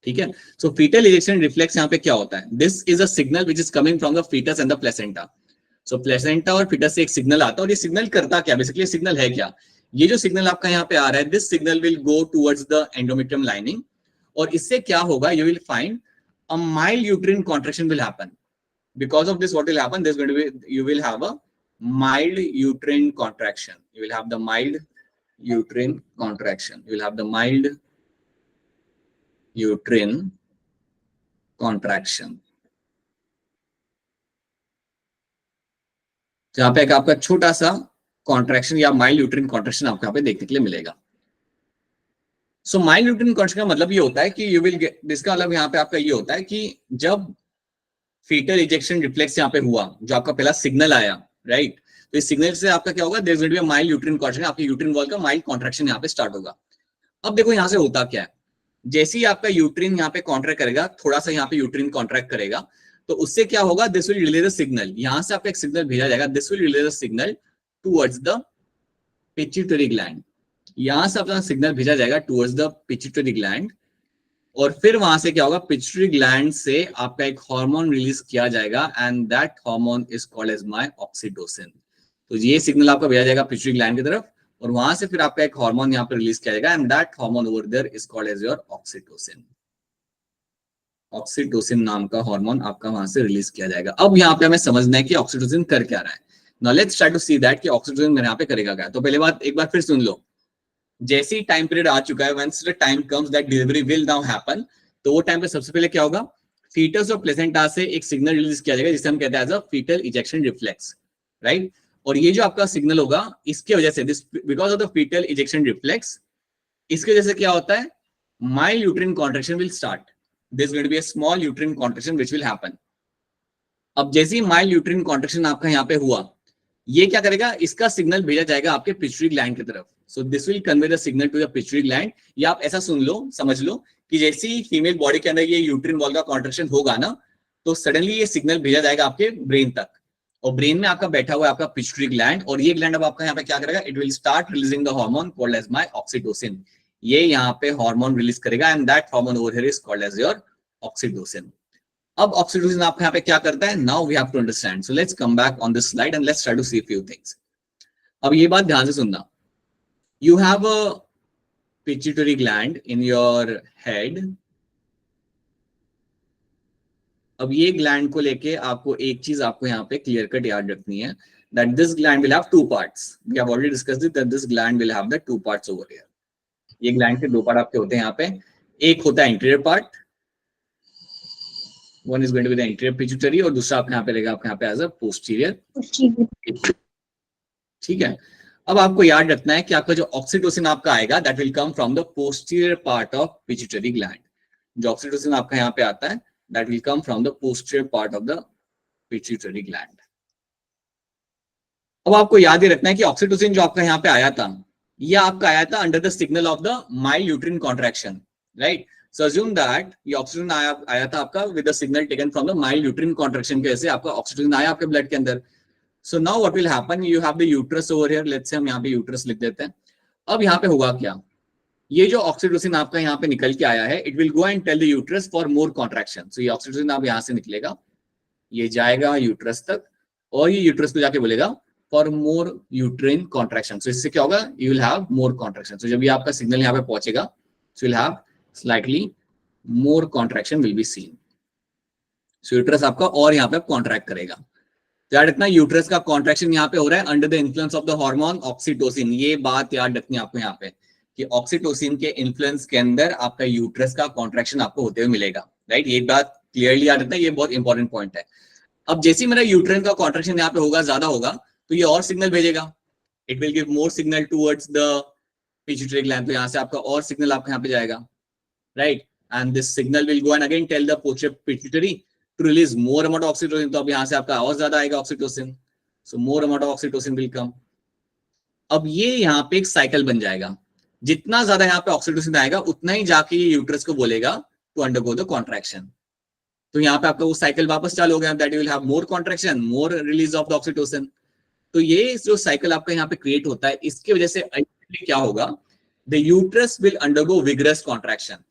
A: ठीक है, सो फीटल इजेक्शन रिफ्लेक्स यहाँ पे क्या होता है, this is a signal which is coming from the fetus and the placenta. So placenta और फीटस से एक सिग्नल आता है, और ये सिग्नल करता क्या, बेसिकली सिग्नल है क्या, ये जो सिग्नल आपका यहाँ पे आ रहा है, this signal will go towards the endometrium lining, और इससे क्या होगा, you will find a mild uterine contraction will happen. Because of this what will happen, this going to be, you will have a mild uterine contraction, you will have the mild uterine contraction, you will have the mild uterine contraction। जहां पे आपका छोटा सा contraction या mild uterine contraction आपको यहाँ पे देखने के लिए मिलेगा। सो माइल्ड यूट्रिन कॉन्ट्रैक्शन का मतलब ये होता है कि यू विल गेट, इसका मतलब यहाँ पे आपका ये होता है कि जब फीटल इजेक्शन रिफ्लेक्स यहाँ पे हुआ, जो आपका पहला सिग्नल आया, राइट, तो इस सिग्नल से आपका क्या होगा, there is going to be a mild uterine contraction, आपकी यूट्रिन वॉल का माइल्ड कॉन्ट्रैक्शन यहाँ पे स्टार्ट होगा। अब देखो यहाँ से होता क्या है, जैसे ही आपका यूट्रिन यहाँ पे कॉन्ट्रैक्ट करेगा, थोड़ा सा यहाँ पे यूट्रिन कॉन्ट्रैक्ट करेगा, तो उससे क्या होगा, this will relay the signal, यहाँ से आपका एक सिग्नल भेजा जाएगा, this will relay the signal towards the pituitary gland, यहाँ से अपना सिग्नल भेजा जाएगा टुवर्ड्स द पिट्यूटरी ग्लैंड, और फिर वहां से क्या होगा, पिट्यूटरी ग्लैंड से आपका एक हार्मोन रिलीज किया जाएगा, and that hormone is called as my oxytocin. तो ये सिग्नल आपका भेजा जाएगा पिट्यूटरी ग्लैंड की तरफ, और वहां से फिर आपका एक हार्मोन यहाँ पे रिलीज किया जाएगा, and that hormone over there is called as your oxytocin. Oxytocin नाम का हार्मोन आपका वहां से रिलीज किया जाएगा। अब यहाँ पे हमें समझना है कि ऑक्सीटोसिन कर क्या रहा है। Now let's try to see that कि ऑक्सीटोसिन मेरे यहाँ पे करेगा क्या। तो पहले बात एक बार फिर सुन लो, जैसे ही टाइम पीरियड आ चुका है, once the time comes that delivery will now happen, तो वो टाइम पे सबसे पहले क्या होगा, फीटस और प्लेसेंटा से एक सिग्नल रिलीज किया जाएगा जिसे हम कहते हैं as a fetal ejection reflex, right. और ये जो आपका सिग्नल होगा, इसके वजह से, this because of the fetal ejection reflex, इसकी वजह से क्या होता है, mild uterine contraction will start, this going to be a small uterine contraction which will happen. अब जैसे ही माइल्ड यूट्रिन कॉन्ट्रैक्शन आपका यहाँ पे हुआ, ये क्या करेगा, इसका सिग्नल भेजा जाएगा आपके पिट्यूटरी ग्लैंड की तरफ, so this will convey the signal to the pituitary gland. या आप ऐसा सुन लो, समझ लो कि जैसे ही फीमेल बॉडी के अंदर ये यूट्रिन वॉल का कॉन्ट्रैक्शन होगा ना, तो सडनली ये सिग्नल भेजा जाएगा आपके ब्रेन तक, और ब्रेन में आपका बैठा हुआ है आपका पिट्यूटरी ग्लैंड, और ये ग्लैंड अब आपका यहाँ पे क्या करेगा, it will start releasing the hormone called as my oxytocin. ये यहाँ पे हार्मोन रिलीज करेगा, and that hormone over here is called as your oxytocin. अब ऑक्सीटोसिन आपका यहाँ पे क्या करता है, now we have to understand, so let's come back on this slide and let's try to see few things. अब ये बात ध्यान से सुनना, you have a pituitary gland in your head. अब ये ग्लैंड को लेके आपको एक चीज आपको यहाँ पे क्लियर कट याद रखनी है, that this gland will have two parts. We have already discussed it that this gland will have the two parts over here. ये ग्लैंड के दो पार्ट आपके होते हैं यहाँ पे, एक होता है interior part, one is going to be the anterior pituitary, और दूसरा आपके यहाँ पे रहेगा आपके यहाँ पे एज अ पोस्टीरियर। ठीक है, अब आपको याद रखना है कि आपका जो ऑक्सीटोसिन आपका आएगा that will come from the posterior part of pituitary gland. जो ऑक्सीटोसिन आपका यहाँ पे आता है that will come from the posterior part of the pituitary gland. अब आपको याद ही रखना है कि ऑक्सीटोसिन जो आपका यहाँ पे आया था, ये आपका आया था under the signal of the mild uterine contraction, right. So assume that ये ऑक्सीटोसिन आया था आपका with the signal taken from the mild uterine contraction के वजह से आपका ऑक्सीटोसिन आया आपके ब्लड के अंदर। So now what will happen, you have the uterus over here, let's say हम यहाँ पे यूट्रस लिख देते हैं। अब यहाँ पे होगा क्या, ये जो ऑक्सीटोसिन आपका यहाँ पे निकल के आया है, it will go and tell the uterus for more contraction. So ये ऑक्सीटोसिन आप यहाँ से निकलेगा, ये जाएगा यूट्रस तक, और ये यूट्रस को जाके बोलेगा for more uterine contraction. So इससे क्या होगा, you will have more contraction. So जब ये आपका सिग्नल यहाँ पे पहुंचेगा, so will have slightly more contraction will be seen. So uterus आपका और यहाँ पे कॉन्ट्रैक्ट करेगा। याद रखना यूट्रस का कॉन्ट्रैक्शन यहाँ पे हो रहा है under the influence of the hormone oxytocin. ये बात याद रखनी है आपको यहाँ पे कि ऑक्सीटोसिन के इन्फ्लुएंस के अंदर आपका यूट्रस का कॉन्ट्रैक्शन आपको होते हुए मिलेगा, राइट। ये बात क्लियरली याद रखना, ये बहुत इंपॉर्टेंट पॉइंट है। अब जैसे मेरा यूट्रन का कॉन्ट्रैक्शन यहाँ पे होगा, ज्यादा होगा, तो ये और सिग्नल भेजेगा, it will give more signal towards the pituitary gland. तो यहाँ से आपका और सिग्नल आपका यहाँ पे जाएगा, right, and this signal will go and again tell the posterior pituitary to release more amount of oxytocin. तो अब यहाँ से आपका और ज्यादा आएगा oxytocin, so more amount of oxytocin will come. अब ये यहाँ पे एक साइकिल बन जाएगा, जितना ज्यादा यहाँ पे ऑक्सीटोसिन आएगा उतना ही जाके ये यूट्रस को बोलेगा टू अंडरगो द कॉन्ट्रैक्शन। तो यहाँ पे आपका वो साइकिल वापस चालू हो गया, that you will have more contraction, more release of the oxytocin. तो ये जो साइकिल आपका यहाँ पे क्रिएट होता है, इसकी वजह से अल्टीमेटली क्या होगा, the uterus will undergo vigorous contraction.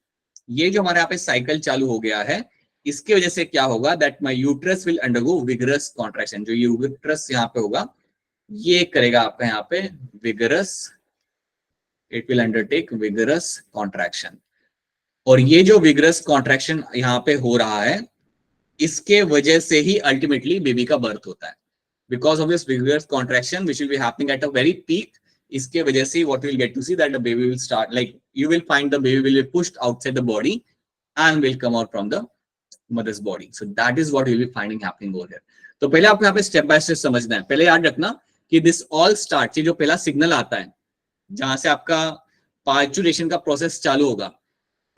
A: ये जो हमारे यहाँ पे साइकिल चालू हो गया है, इसकी वजह से क्या होगा, that my uterus will undergo vigorous contraction. जो यूट्रस यहाँ पे होगा, ये करेगा आपका यहाँ पे vigorous, it will undertake vigorous contraction. और ये जो विगरस कॉन्ट्रैक्शन यहाँ पे हो रहा है, इसके वजह से ही अल्टीमेटली बेबी का बर्थ होता है। Because of this vigorous contraction which will be happening at a very peak, इसके वजह से what will get to see that the baby will start, like you will find the baby will be pushed outside the body and will come out from the mother's body. So that is what you will be finding happening over here. तो पहले आपको यहाँ पे step by step समझना है। पहले याद रखना कि दिस ऑल स्टार्ट, ये जो पहला सिग्नल आता है जहां से आपका पार्चुरेशन का प्रोसेस चालू होगा।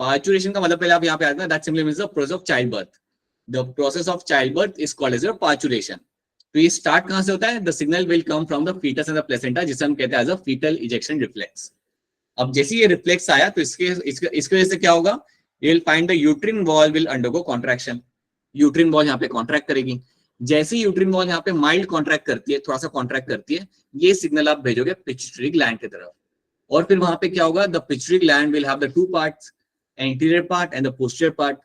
A: पार्चुरेशन का मतलब पहले आप यहाँ पे आते हैं, that simply means the process of child birth. The process of child birth is called as parturition. तो ये स्टार्ट कहां से होता है, the signal will come from the fetus and the placenta, जिसे हम कहते हैं as a fetal ejection reflex. अब जैसे ये रिफ्लेक्स आया तो इसके वजह से क्या होगा, you will find the uterine wall will undergo contraction. Uterine wall यहाँ पे कॉन्ट्रैक्ट करेगी। जैसे ही यूट्रिन वॉल यहाँ पे माइल्ड कॉन्ट्रैक्ट करती है, थोड़ा सा कॉन्ट्रैक्ट करती है, ये सिग्नल आप भेजोगे पिट्यूटरी ग्लैंड की तरफ। और फिर वहां पे क्या होगा, the pituitary gland will have the two parts, anterior part and the posterior part.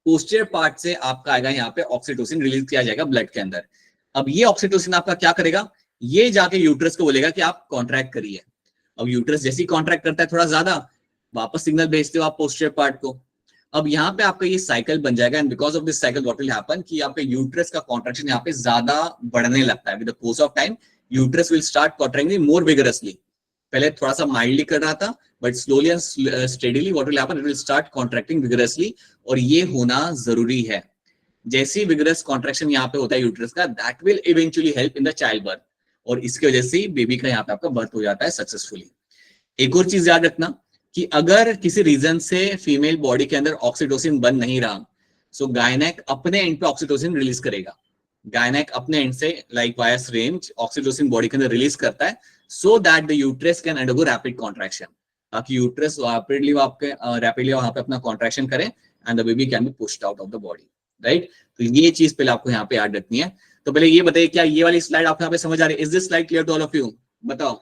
A: Posterior part से आपका आएगा यहाँ पे ऑक्सीटोसिन रिलीज किया जाएगा ब्लड के अंदर। अब ये ऑक्सीटोसिन आपका क्या करेगा, ये जाके यूट्रस को बोलेगा कि आप कॉन्ट्रैक्ट करिए। अब यूट्रस जैसे ही कॉन्ट्रैक्ट करता है थोड़ा ज्यादा, वापस सिग्नल भेजते हो आप पोस्टीरियर पार्ट को। अब यहाँ पे आपका ये साइकिल बन जाएगा, and because of this cycle what will happen कि आपके यूट्रस का कॉन्ट्रैक्शन यहाँ पे ज्यादा बढ़ने लगता है। With the course of time uterus will start contracting more vigorously. पहले थोड़ा सा माइल्डली कर रहा था, but slowly and steadily what will happen, it will start contracting vigorously. और ये होना जरूरी है। जैसे ही विगरस कॉन्ट्रैक्शन यहाँ पे होता है यूट्रस का, that will eventually help in the child birth, और इसकी वजह से बेबी का यहाँ पे आपका बर्थ हो जाता है सक्सेसफुली। एक और चीज याद रखना कि अगर किसी रीजन से फीमेल बॉडी के अंदर ऑक्सीटोसिन बन नहीं रहा, सो गायनेक अपने एंड पे ऑक्सीटोसिन रिलीज करेगा। गायनेक अपने एंड से like via syringe oxytocin body के अंदर रिलीज करता है, सो that the uterus can undergo rapid contraction, ताकि यूट्रस रैपिडली वहां पे अपना कॉन्ट्रैक्शन करे and the baby can be pushed out of the body, right. तो ये चीज पहले आपको यहाँ पे याद रखनी है। तो पहले ये बताइए, क्या ये वाली स्लाइड आपको यहाँ पे समझ आ रही है? Is this slide clear to all of you? बताओ,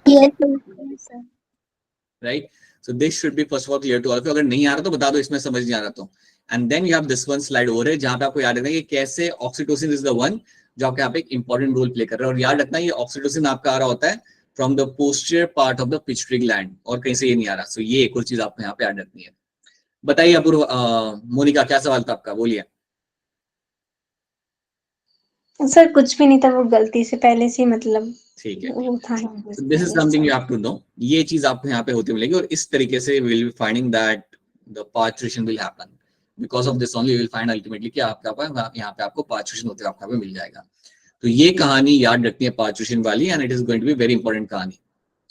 A: right. So this should be first of all clear to all of you. अगर नहीं आ रहा तो बता दो, इसमें समझ नहीं आ रहा तो। And then you have this one slide over है, जहां पे आपको याद रखना है कि कैसे ऑक्सीटोसिन इज द वन जो आपके यहाँ पे एक इंपॉर्टेंट रोल प्ले कर रहा है। और याद रखना ये ऑक्सीटोसिन आपका आ रहा होता है from the posterior part of the pituitary gland, और कहीं से ये नहीं आ रहा। सो ये एक और चीज आपको यहाँ पे याद रखनी है। बताइए अपूर्व, मोनिका क्या सवाल था आपका, बोलिए।
E: सर कुछ भी नहीं था, वो गलती से पहले से मतलब
A: ठीक है,
E: वो था।
A: This is something you have to know. ये चीज आपको यहाँ पे होती मिलेगी, और इस तरीके से will be finding that the parturition will happen. Because of this only will find ultimately कि आपका यहाँ पे आपको पार्चुरेशन होते आपका पे मिल जाएगा। तो ये कहानी याद रखनी है पार्चुरेशन वाली, and it is going to be very important कहानी,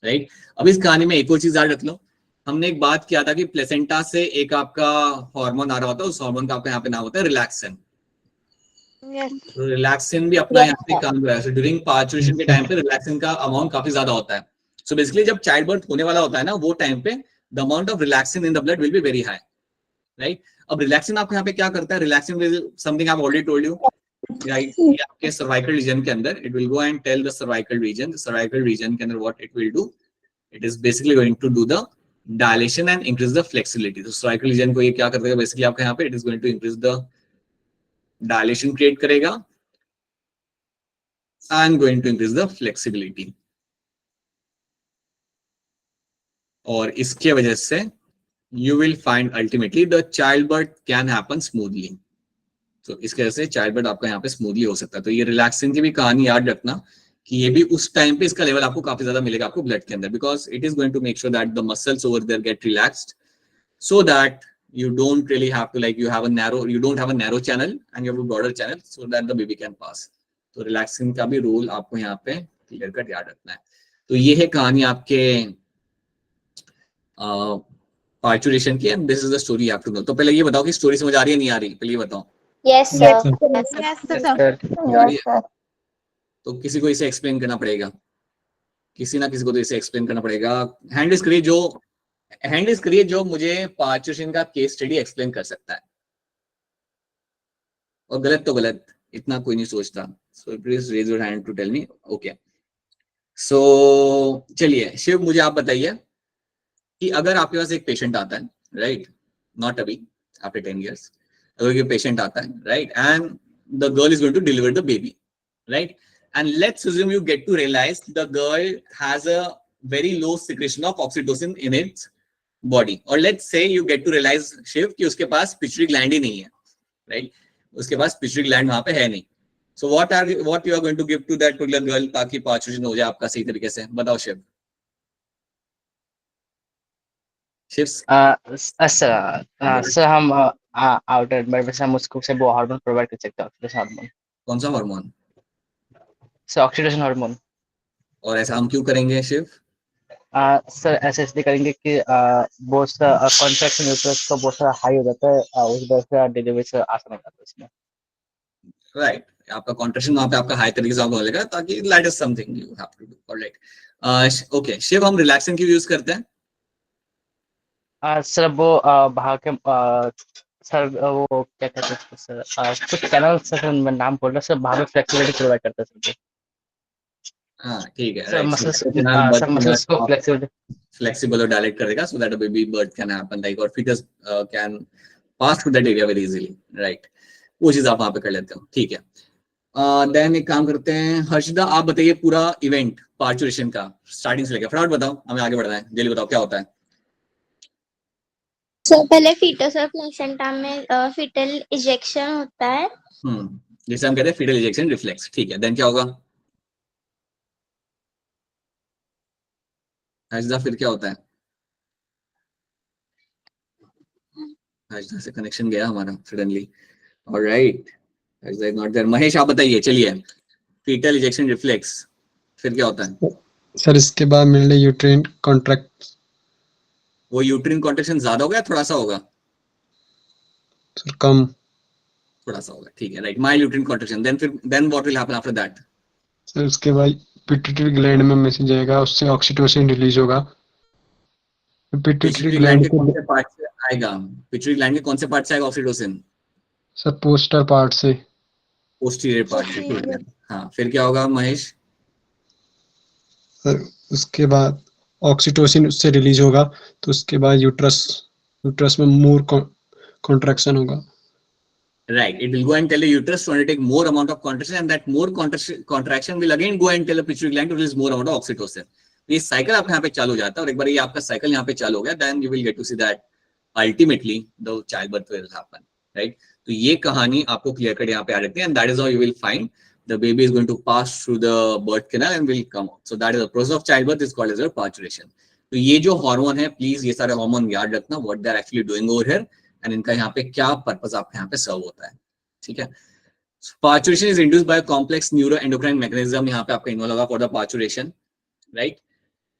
A: राइट। अब इस कहानी में एक और चीज याद रख लो, हमने एक बात किया था कि प्लेसेंटा से एक आपका हार्मोन आ रहा होता है, उस हार्मोन का आपका यहाँ पे नाम होता है रिलैक्सिन। तो रिलैक्सिन भी अपना यहाँ पे काम कर रहा है। ड्यूरिंग पार्चुरेशन के टाइम पे रिलैक्सिन का अमाउंट काफी ज्यादा होता है। सो बेसिकली जब चाइल्ड बर्थ होने वाला होता है ना, वो टाइम पे the amount of relaxin in the blood will be very high, right. अब रिलैक्सिन आपको यहाँ पे क्या करता है, relaxin will something I have already told you, right. आपके सर्वाइकल रीजन के अंदर it will go and tell the cervical region के अंदर what it will do, it is basically going to do the dilation and increase the flexibility. तो cervical region को ये क्या करता है बेसिकली आपके यहाँ पे, it is going to increase the dilation create करेगा and going to increase the flexibility, और इसके वजह से you will find ultimately the childbirth can happen smoothly। तो इसके वजह से childbirth आपका यहाँ पे स्मूथली हो सकता है। तो ये रिलैक्सिन की भी कहानी याद रखना कि ये भी उस टाइम पे इसका लेवल आपको काफी ज्यादा मिलेगा आपको ब्लड के अंदर, because it is going to make sure that the muscles over there get relaxed, so that you don't really have to you don't have a narrow channel and you have a broader channel so that the baby can pass। तो relaxin का भी role आपको यहाँ पे clear cut याद रखना है। तो ये है कहानी आपके पार्चुरेशन की, and this is the story you have to know. तो पहले ये बताओ कि स्टोरी समझ आ रही है नहीं आ रही, पहले ये बताओ।
D: Yes, sir.
A: तो किसी को इसे एक्सप्लेन करना पड़ेगा, किसी ना किसी को तो इसे एक्सप्लेन करना पड़ेगा। हैंड रेज करिए जो मुझे पार्चुरेशन का केस स्टडी एक्सप्लेन कर सकता है, और गलत तो गलत, इतना कोई नहीं सोचता। So please raise your hand to tell me. Okay, so चलिए शिव, मुझे आप बताइए कि अगर आपके पास एक पेशेंट आता है, राइट, नॉट अभी, आफ्टर 10 years, अगर ये पेशेंट आता है, right, and the girl is going to deliver the baby, right, and let's assume you get to realize the girl has a very low secretion of oxytocin in its body, or let's say you get to realize Shiv कि उसके पास pituitary gland ही नहीं है, right, उसके पास pituitary gland वहां पे है नहीं। So what you are going to give to that particular girl ताकि पार्चुरेशन हो जाए आपका सही तरीके से, बताओ शिव।
G: सर हम आउटर बट वैसे हम उसको से वो हार्मोन प्रोवाइड कर सकते हैं, ऑक्सीटोसिन हार्मोन।
A: कौन सा हार्मोन?
G: Sir oxytocin hormone.
A: और ऐसा हम क्यों करेंगे शिव?
G: सर ऐसे इसलिए करेंगे कि बहुत सा कॉन्ट्रैक्शन यूट्रस का बहुत सारा हाई हो जाता है, उस वजह से डिलीवरी से आसान हो जाता है इसमें,
A: राइट। आपका कॉन्ट्रैक्शन वहां पे आपका हाई तरीके से आपको लगेगा, ताकि that is something you have to do, alright. Okay Shiv, हम रिलैक्सिन की यूज करते हैं।
G: सर वो बाहर के सर वो क्या कहते हैं सर, कुछ कैनल सर मैं नाम बोल रहा सर, बाहर में फ्लेक्सिबिलिटी प्रोवाइड करता है सर।
A: हाँ ठीक है,
G: सर मसल्स को
A: फ्लेक्सिबल और डायलेट करेगा, so that a baby birth can happen, like, और fetus can pass through that area very easily, right. वो चीज आप वहां पे कर लेते हो, ठीक है। देन एक काम करते हैं, हर्षिता आप बताइए पूरा इवेंट पार्चुरेशन का स्टार्टिंग से लेकर, फटाफट बताओ, हमें आगे बढ़ना है, जल्दी बताओ क्या होता है।
D: पहले फीटस और प्लेसेंटा में फीटल इजेक्शन होता है,
A: जैसे हम कहते हैं फीटल इजेक्शन रिफ्लेक्स, ठीक है। देन क्या होगा हर्षिता, फिर क्या होता है? हर्षिता से कनेक्शन गया हमारा suddenly, alright, Harshita is not there. Mahesh आप बताइए, चलिए, फीटल इजेक्शन रिफ्लेक्स, फिर क्या होता है?
B: सर इसके बाद मिलने यूट्राइन कॉन्ट्रैक्ट।
A: वो यूट्राइन कॉन्ट्रैक्शन ज्यादा होगा या थोड़ा सा होगा?
B: सर कम,
A: थोड़ा सा होगा, ठीक है, right, mild uterine contraction. Then what will happen after that?
B: Sir उसके बाद पिट्यूटरी ग्लैंड में मैसेज आएगा, उससे ऑक्सीटोसिन रिलीज होगा। पिट्यूटरी ग्लैंड
A: के कौन से पार्ट से आएगा? पिट्यूटरी ग्लैंड के कौन से पार्ट से आएगा ऑक्सीटोसिन?
B: सर पोस्टर पार्ट से,
A: पोस्टीरियर पार्ट से, ठीक है। हाँ, फिर क्या होगा महेश?
B: सर उसके बाद ऑक्सीटोसिन उससे रिलीज होगा, तो उसके बाद यूट्रस में मोर कॉन्ट्रैक्शन होगा,
A: right, it will go and tell the uterus to undertake more amount of contraction, and that more contraction will again go and tell the pituitary gland to release more amount of oxytocin. ये cycle आपका यहाँ पे चालू हो जाता है, और एक बार ये आपका साइकिल यहाँ पे चालू हो गया, then you will get to see that ultimately the child birth will happen, right. तो ये कहानी आपको क्लियर कट यहाँ पे आ रखती है, and that is how you will find the baby is going to pass through the birth canal and will come out. So that is the process of childbirth is called as a parturition. तो ये जो hormone है, please ये सारे hormone याद रखना, what they are actually doing over here, and इनका यहाँ पे क्या पर्पस आपके यहाँ पे सर्व होता है, ठीक है। Parturition is induced by a complex neuroendocrine mechanism, यहाँ पे आपका इन्वॉल्व होगा for the parturition, right?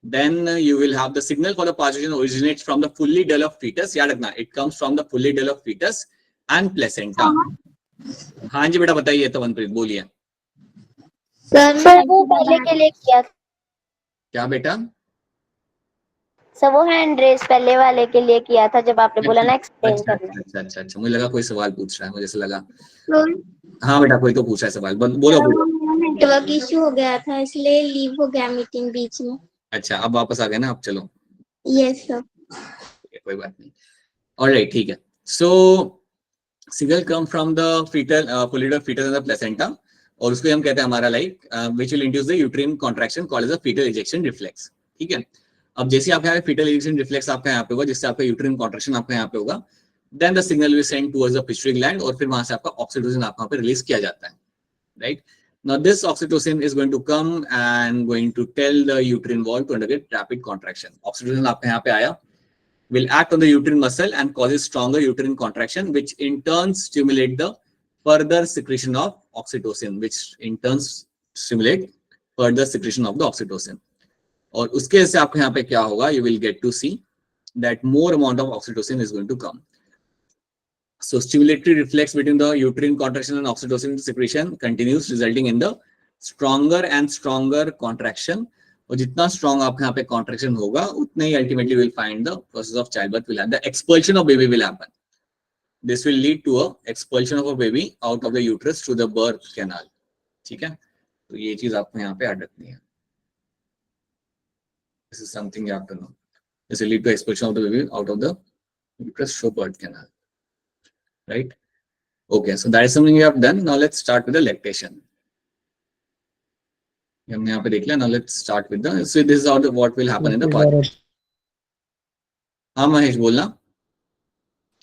A: Then you will have the signal for the parturition originates from the fully developed fetus. याद रखना, it comes from the fully developed fetus and placenta. हाँ जी बेटा बताइए, तवनप्रीत बोलिए।
D: सर वो पहले के लिए किया,
A: क्या बेटा?
D: सर वो हैंड रेस पहले वाले के लिए किया था जब आपने बोला ना एक्सप्लेन करना।
A: अच्छा, मुझे लगा कोई सवाल पूछ रहा है, मुझे ऐसा लगा। हाँ बेटा कोई तो पूछ रहा है सवाल, बोलो।
H: नेटवर्क इशू हो गया था इसलिए लीव हो गया मीटिंग बीच में।
A: अच्छा अब वापस आ गए ना, अब चलो।
H: Yes sir.
A: कोई बात नहीं, ऑलराइट ठीक है। So signal come from the fetal पोलिडर फीटस एंड द प्लेसेंटा, और उसको हम कहते हैं हमारा like which will induce the uterine contraction called as a fetal ejection reflex, ठीक है। अब जैसे आपके यहाँ फीटल इजेक्शन रिफ्लेक्स आपका यहाँ पे होगा, जिससे आपका यूट्रिन कॉन्ट्रैक्शन आपका यहाँ पे होगा, then the signal will send towards the pituitary gland, और फिर वहां से आपका ऑक्सीटोसिन आपका पे रिलीज किया जाता है, right. Now this oxytocin is going to come and going to tell the uterine wall to undergo rapid contraction. Oxytocin आपके यहाँ पे आया, will act on the uterine muscle and causes stronger uterine contraction, which in turn stimulate the further secretion of oxytocin, which in turn stimulate further secretion of the oxytocin. और उसके से आपके यहाँ पे क्या होगा, you will get to see that more amount of oxytocin is going to come. So stimulatory reflex between the uterine contraction and oxytocin secretion continues, resulting in the stronger and stronger contraction. और जितना strong आपके यहाँ पे contraction होगा, उतने ही ultimately will find the process of childbirth will happen. The expulsion of baby will happen. This will lead to a expulsion of a baby out of the uterus through the birth canal. ठीक है, तो ये चीज आपको यहाँ पे याद रखनी है. This is something you have to know. This will lead to expulsion of the baby out of the uterus through birth canal. Right? Okay, so that is something you have done. Now let's start with the lactation. हमने यहाँ पे देख लिया. Now let's start with the. So this is how what will happen in the part. हाँ महेश बोलना.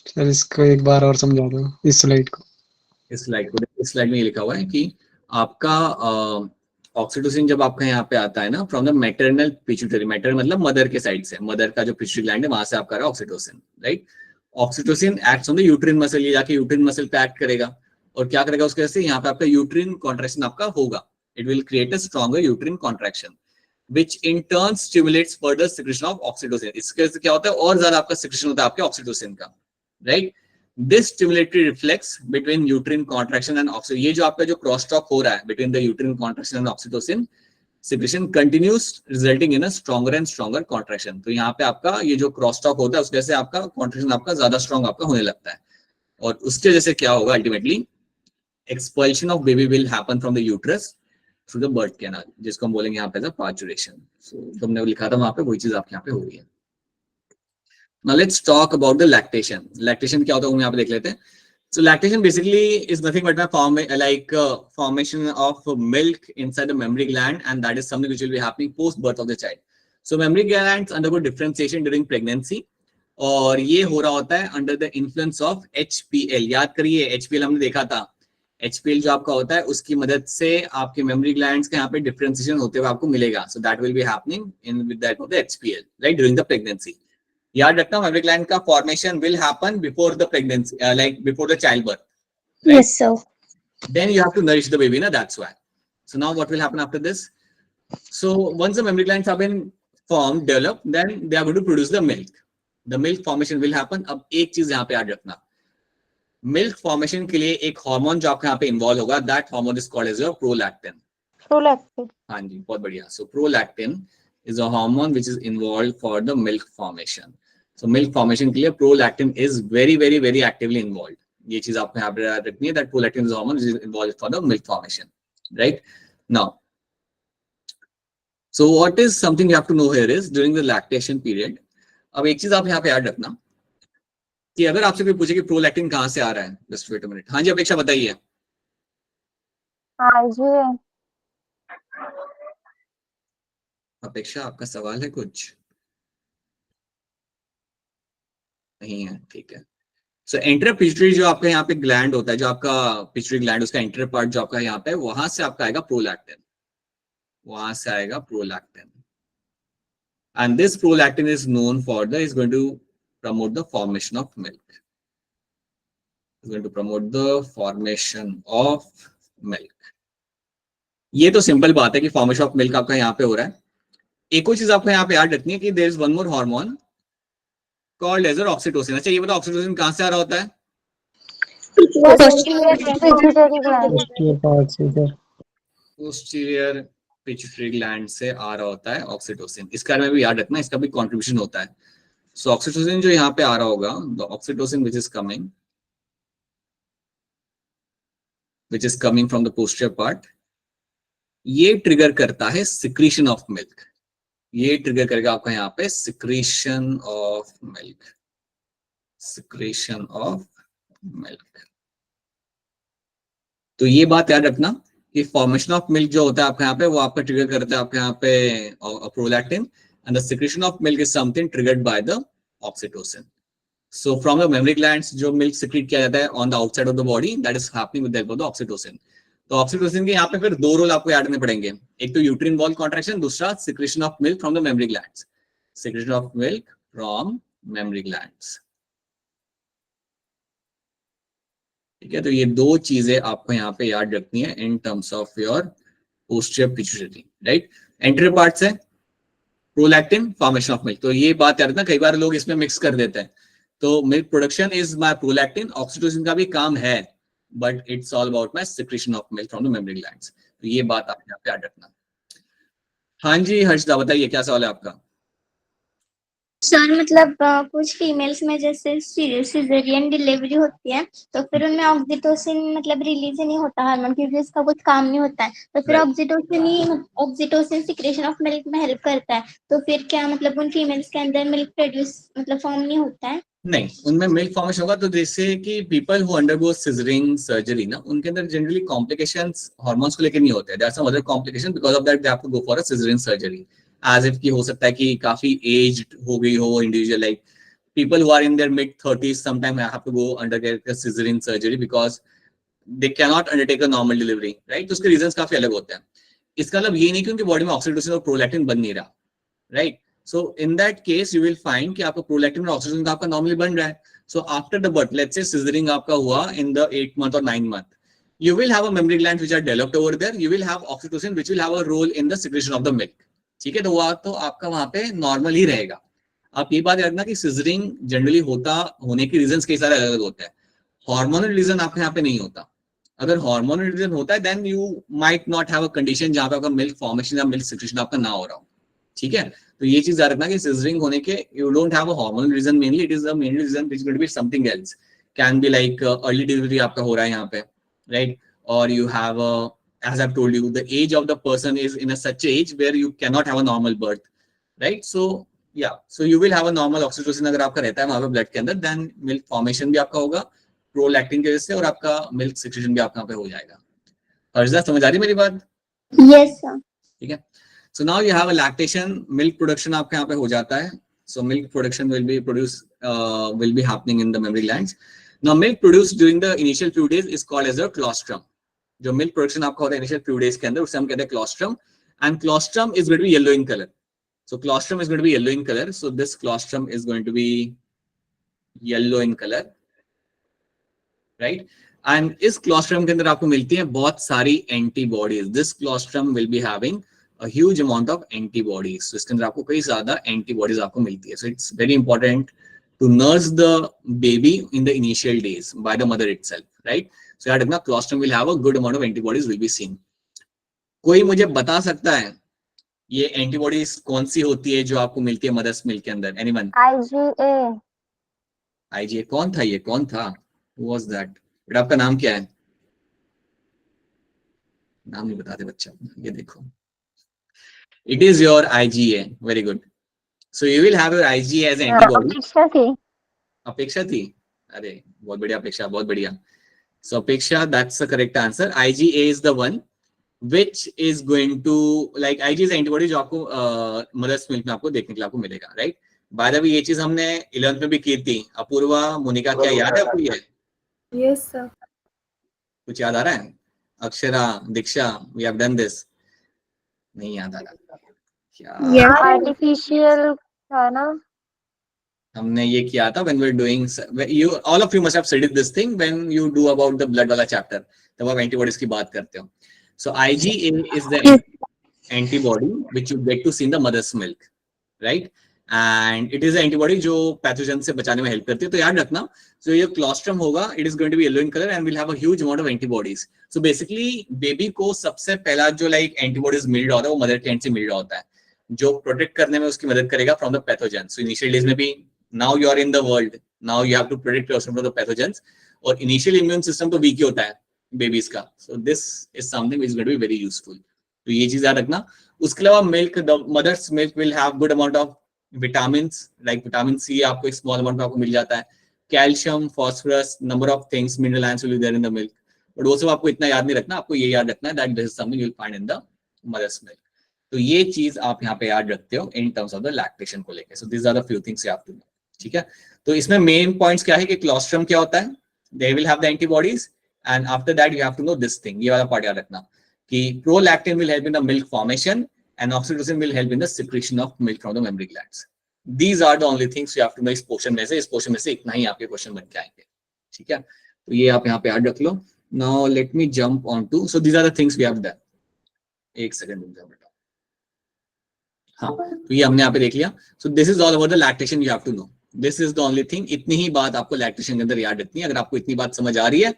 B: Sir इसको एक बार और समझा दो, इस स्लाइड को.
A: इस स्लाइड में ये लिखा हुआ है कि आपका ऑक्सीटोसिन जब आपका यहाँ पे आता है ना, from the maternal pituitary, matter मतलब मदर के साइड से, मदर का जो पिट्यूटरी ग्लैंड है वहां से आपका oxytocin, right. Oxytocin acts on the uterine muscle, ये जाके यूट्रिन मसल पे एक्ट करेगा और क्या करेगा उसके वजह से यहाँ पे आपका यूट्रिन कॉन्ट्रैक्शन आपका होगा. It will create a stronger uterine contraction which in turn stimulates further secretion of oxytocin. इसके वजह से क्या होता है, और ज्यादा आपका secretion होता है आपके ऑक्सीटोसिन का, right. This stimulatory reflex between uterine contraction and oxytocin, ये जो आपका जो क्रॉस टॉक हो रहा है between the uterine contraction and oxytocin secretion continues resulting in a stronger and stronger contraction. तो यहाँ पे आपका ये जो क्रॉस टॉक होता है उसके वजह से आपका कॉन्ट्रैक्शन आपका ज्यादा स्ट्रॉन्ग आपका होने लगता है, और उसके वजह से क्या होगा, ultimately expulsion of baby will happen from the uterus through the birth canal, जिसको हम बोलेंगे यहाँ पे parturition. So तुमने लिखा था वहां पे, वही चीज आपके यहाँ पे हो रही है. Now let's talk about the lactation. Lactation क्या होता है हम यहाँ पे देख लेते हैं. So lactation basically is nothing but a formation of milk inside the mammary gland, and that is something which will be happening post birth of the child. So mammary glands undergo differentiation during pregnancy, और ये हो रहा होता है under the influence of HPL. याद करिए HPL हमने देखा था. HPL जो आपका होता है उसकी मदद से आपके मेमोरी ग्लैंड्स के यहाँ पे डिफरेंशिएशन होते हुए आपको मिलेगा. So that will be happening in with that of the HPL, right, during the pregnancy. याद रखना मेमोरी ग्लैंड का formation will happen before the pregnancy, like before the child birth.
H: Yes, sir.
A: Then you have to nourish the baby, na, that's why. So now what will happen after this? So once the memory glands have been formed, developed, then they are going to produce the milk. The milk formation will happen. अब एक चीज यहाँ पे याद रखना, milk formation के लिए एक हार्मोन जो आपके यहाँ पे इन्वॉल्व होगा, that hormone is called as prolactin.
C: Prolactin,
A: हाँ जी, बहुत बढ़िया. So prolactin is a hormone which is involve for the milk formation. So milk formation के लिए prolactin is very very very actively involve. ये चीज आपको यहाँ पे याद रखनी है, that prolactin is hormone is involve for the milk formation, right. Now so what is something you have to know here is during the lactation period. अब एक चीज आप यहाँ पे याद रखना कि अगर आपसे कोई पूछे कि प्रोलैक्टिन कहाँ से आ रहा है, जस्ट वेट अ मिनट. हाँ जी अपेक्षा बताइए.
C: हाँ जी.
A: अपेक्षा आपका सवाल है कुछ? नहीं है, ठीक है। सो एंटर पिट्यूटरी जो आपका यहाँ पे ग्लैंड होता है, जो आपका पिट्यूटरी ग्लैंड, उसका एंटर पार्ट जो आपका यहाँ पे, वहां से आपका आएगा प्रोलैक्टिन, वहां से आएगा prolactin. And this prolactin is known for the is going to promote the formation of milk, is going to promote the formation of milk. ये तो सिंपल बात है कि फॉर्मेशन ऑफ मिल्क आपका यहाँ पे हो रहा है। एक और चीज आपको यहाँ पे याद रखनी है कि there is one more hormone called as oxytocin. अच्छा, ये बताओ ऑक्सीटोसिन कहाँ से आ रहा होता है?
C: Pituitary gland.
B: पोस्टीरियर पार्ट से इधर।
A: पोस्टीरियर पिट्यूटरी ग्लैंड से आ रहा होता है ऑक्सीटोसिन। इसके बारे में भी याद रखना, इसका भी कंट्रीब्यूशन होता है। सो ऑक्सीटोसिन जो यहाँ पे आ रहा होगा, the oxytocin which is coming from the posterior part, ये ट्रिगर करता है सिक्रीशन ऑफ मिल्क। ये ट्रिगर करेगा आपका यहाँ पे secretion of milk, secretion of milk. तो ये बात याद रखना कि फॉर्मेशन ऑफ मिल्क जो होता है आपके यहाँ पे, वो आपका ट्रिगर करता है आपके यहाँ पे prolactin, and the secretion of milk is something triggered by the oxytocin. So from the mammary glands जो मिल्क सिक्रीट किया जाता है on the outside of the body, that is happening with the help of the oxytocin. तो oxytocin के यहाँ पे फिर दो रोल आपको याद करने पड़ेंगे, एक तो यूट्रिन वॉल कॉन्ट्रैक्शन, दूसरा secretion of milk from the mammary glands, secretion of milk from mammary glands. ठीक है, तो ये दो चीजें आपको यहाँ पे याद रखनी है इन terms of your posterior pituitary, right. Anterior part से प्रोलैक्टिन, फॉर्मेशन ऑफ मिल्क। तो ये बात याद रखना, कई बार लोग इसमें मिक्स कर देते हैं। तो milk production is my prolactin, oxytocin का भी काम है, but it's all about my secretion of milk from the mammary glands. तो ये बात आप यहाँ पे याद रखना। हाँ जी हर्षदा, बताइए क्या सवाल है आपका?
H: सर मतलब कुछ फीमेल्स में जैसे सिजेरियन डिलीवरी होती है तो फिर उनमें ऑक्सीटोसिन मतलब रिलीज नहीं होता हार्मोन, क्योंकि उसका कुछ काम नहीं होता है, तो फिर ऑक्सीटोसिन सिक्रेशन ऑफ मिल्क में हेल्प करता है। तो फिर क्या मतलब उन फीमेल्स के अंदर मिल्क प्रोड्यूस मतलब फॉर्म नहीं होता है?
A: नहीं, उनमें मिल्क फॉर्मेशन होगा। तो जैसे कि people who undergo scissoring surgery ना, उनके अंदर जनरली कॉम्प्लिकेशंस हार्मोन्स को लेकर नहीं होते हैं। There are some other complication, because of that they have to go for a caesarean surgery. As if की हो सकता है कि काफी एज्ड हो गई हो individual, like people who are in their mid 30s sometimes have to go undergo a cesarean surgery because they cannot undertake a normal delivery, right? तो उसके रीजंस काफी अलग होते हैं। इसका मतलब ये नहीं कि उनकी बॉडी में ऑक्सीटोसिन और प्रोलैक्टिन बन नहीं रहा, right. So in that case you will find कि आपका प्रोलैक्टिन और ऑक्सीटोसिन का आपका नॉर्मली बन रहा है। सो after the birth, let's say scissoring आपका हुआ in the 8th month or 9th month, you will have a mammary glands which are developed over there, you will have oxytocin which will have a role in the secretion of the milk, ठीक है। तो वो तो आपका वहां पे normal ही रहेगा। आप ये बात याद रखना कि सिजरिंग जनरली होने के रीजंस कई सारे अलग अलग होते हैं। हार्मोनल रीजन आपके यहाँ पे नहीं होता। अगर हार्मोनल रीजन होता है then you might not have a condition जहां पे आपका मिल्क फॉर्मेशन या मिल्क सिक्रेशन आपका ना हो रहा हो, ठीक है। तो ये चीज याद रखना कि सिजरिंग होने के you don't have a hormonal reason mainly, it is the main reason which will be something else. Can be like early delivery आपका हो रहा है यहाँ पे, राइट, और you have as I've told you, the age of the person is in a such age where you cannot have a normal birth, right? So yeah, so you will have a normal oxytocin अगर आपका रहता है वहां पे blood के अंदर, then milk formation भी आपका होगा प्रोलैक्टिन की वजह से, और आपका मिल्क सिक्रेशन भी आपका पे हो जाएगा। हर्षदा, समझ आ रही मेरी बात?
H: Yes sir.
A: ठीक है। So now you have a lactation, milk production आपके यहाँ पे हो जाता है। So milk production will be happening in the mammary glands. Now milk produced during the initial few days is called as a colostrum. जो milk production आपका होता है इनिशियल फ्यू डेज के अंदर, उससे हम कहते हैं colostrum, and colostrum is going to be yellow in colour. So colostrum is going to be yellow in colour, so this colostrum is going to be yellow in colour, right. And इस colostrum के अंदर आपको मिलती है बहुत सारी antibodies. This colostrum will be having a huge amount of antibodies. So इसके अंदर आपको कई ज्यादा एंटीबॉडीज आपको मिलती है। So it's very important to nurse the baby in the initial days by the mother itself, right. So याद रखना colostrum will have a good amount of antibodies will be seen. कोई मुझे बता सकता है ये एंटीबॉडीज कौन सी होती है जो आपको मिलती है मदर्स मिल्क के अंदर? एनीवन? IgA कौन था? ये कौन था? Who was that? बेटा आपका नाम क्या है? नाम नहीं बताते बच्चा, ये देखो, it is your IgA. Very good. So you will have your IgA as an antibody. अपेक्षा थी? अरे बहुत बढ़िया अपेक्षा, बहुत बढ़िया। So Apeksha, that's the correct answer. IgA is the one which is going to like IG is antibody जो आपको मदर्स मिल्क में आपको देखने के लिए आपको मिलेगा, राइट? बाय द वे ये चीज हमने 11th में भी की थी। अपूर्वा, मोनिका, क्या याद है आपको ये?
F: Yes, sir.
A: कुछ याद आ रहा है? अक्षरा, दीक्षा, we have done this? नहीं याद आ रहा क्या?
C: आर्टिफिशियल था ना?
A: हमने ये किया था when we're doing, you all of you must have studied this thing when you do about the blood वाला chapter, तब आप एंटीबॉडीज की बात करते हो। So IgA is the antibody which you get to see in the mother's milk, right? And it is an antibody जो pathogen से बचाने में हेल्प करती है। तो याद रखना, so ये क्लोस्ट्रम होगा, it is going to be yellow in color and will have a huge amount of antibodies. So basically baby को सबसे पहला जो लाइक एंटीबॉडीज मिल रहा होता है वो मदर के एंड से मिल रहा होता है, जो प्रोटेक्ट करने में उसकी मदद करेगा from the pathogen. So initial days में भी now you are in the world, now you have to protect yourself from the pathogens, और initial immune system तो weak ही होता है babies का, so this is something which is going to be very useful। तो ये चीज याद रखना। उसके अलावा milk, the mother's milk will have good amount of vitamins, like vitamin C आपको एक small amount में आपको मिल जाता है, calcium, phosphorus, number of things, mineral ions will be there in the milk, but वो सब आपको इतना याद नहीं रखना, आपको ये याद रखना है that this is something you will find in the mother's milk। तो ये चीज आप यहाँ पे याद रखते हो in terms of the lactation को लेके। So these are the few things you have to know, ठीक है? तो इसमें मेन पॉइंट्स क्या है कि क्लोस्ट्रम क्या होता है, they will have the antibodies, and after that you have to know this thing, ये वाला पार्ट याद रखना कि prolactin will help in the milk formation and oxytocin will help in the secretion of milk from the mammary glands. These are the only things you have to know इस portion में से। इस portion में से इतना ही आपके question बन के आएंगे, ठीक है? तो ये आप यहाँ पे याद रख लो। Now let me jump on to, so these are the things we have done. एक सेकंड रुक जाओ बेटा। हाँ, तो ये हमने यहाँ पे देख लिया। So this is all about the lactation, you have to know, this is the only thing. इतनी ही बात आपको लैक्टेशन के अंदर याद रखनी है। अगर आपको इतनी बात समझ आ रही है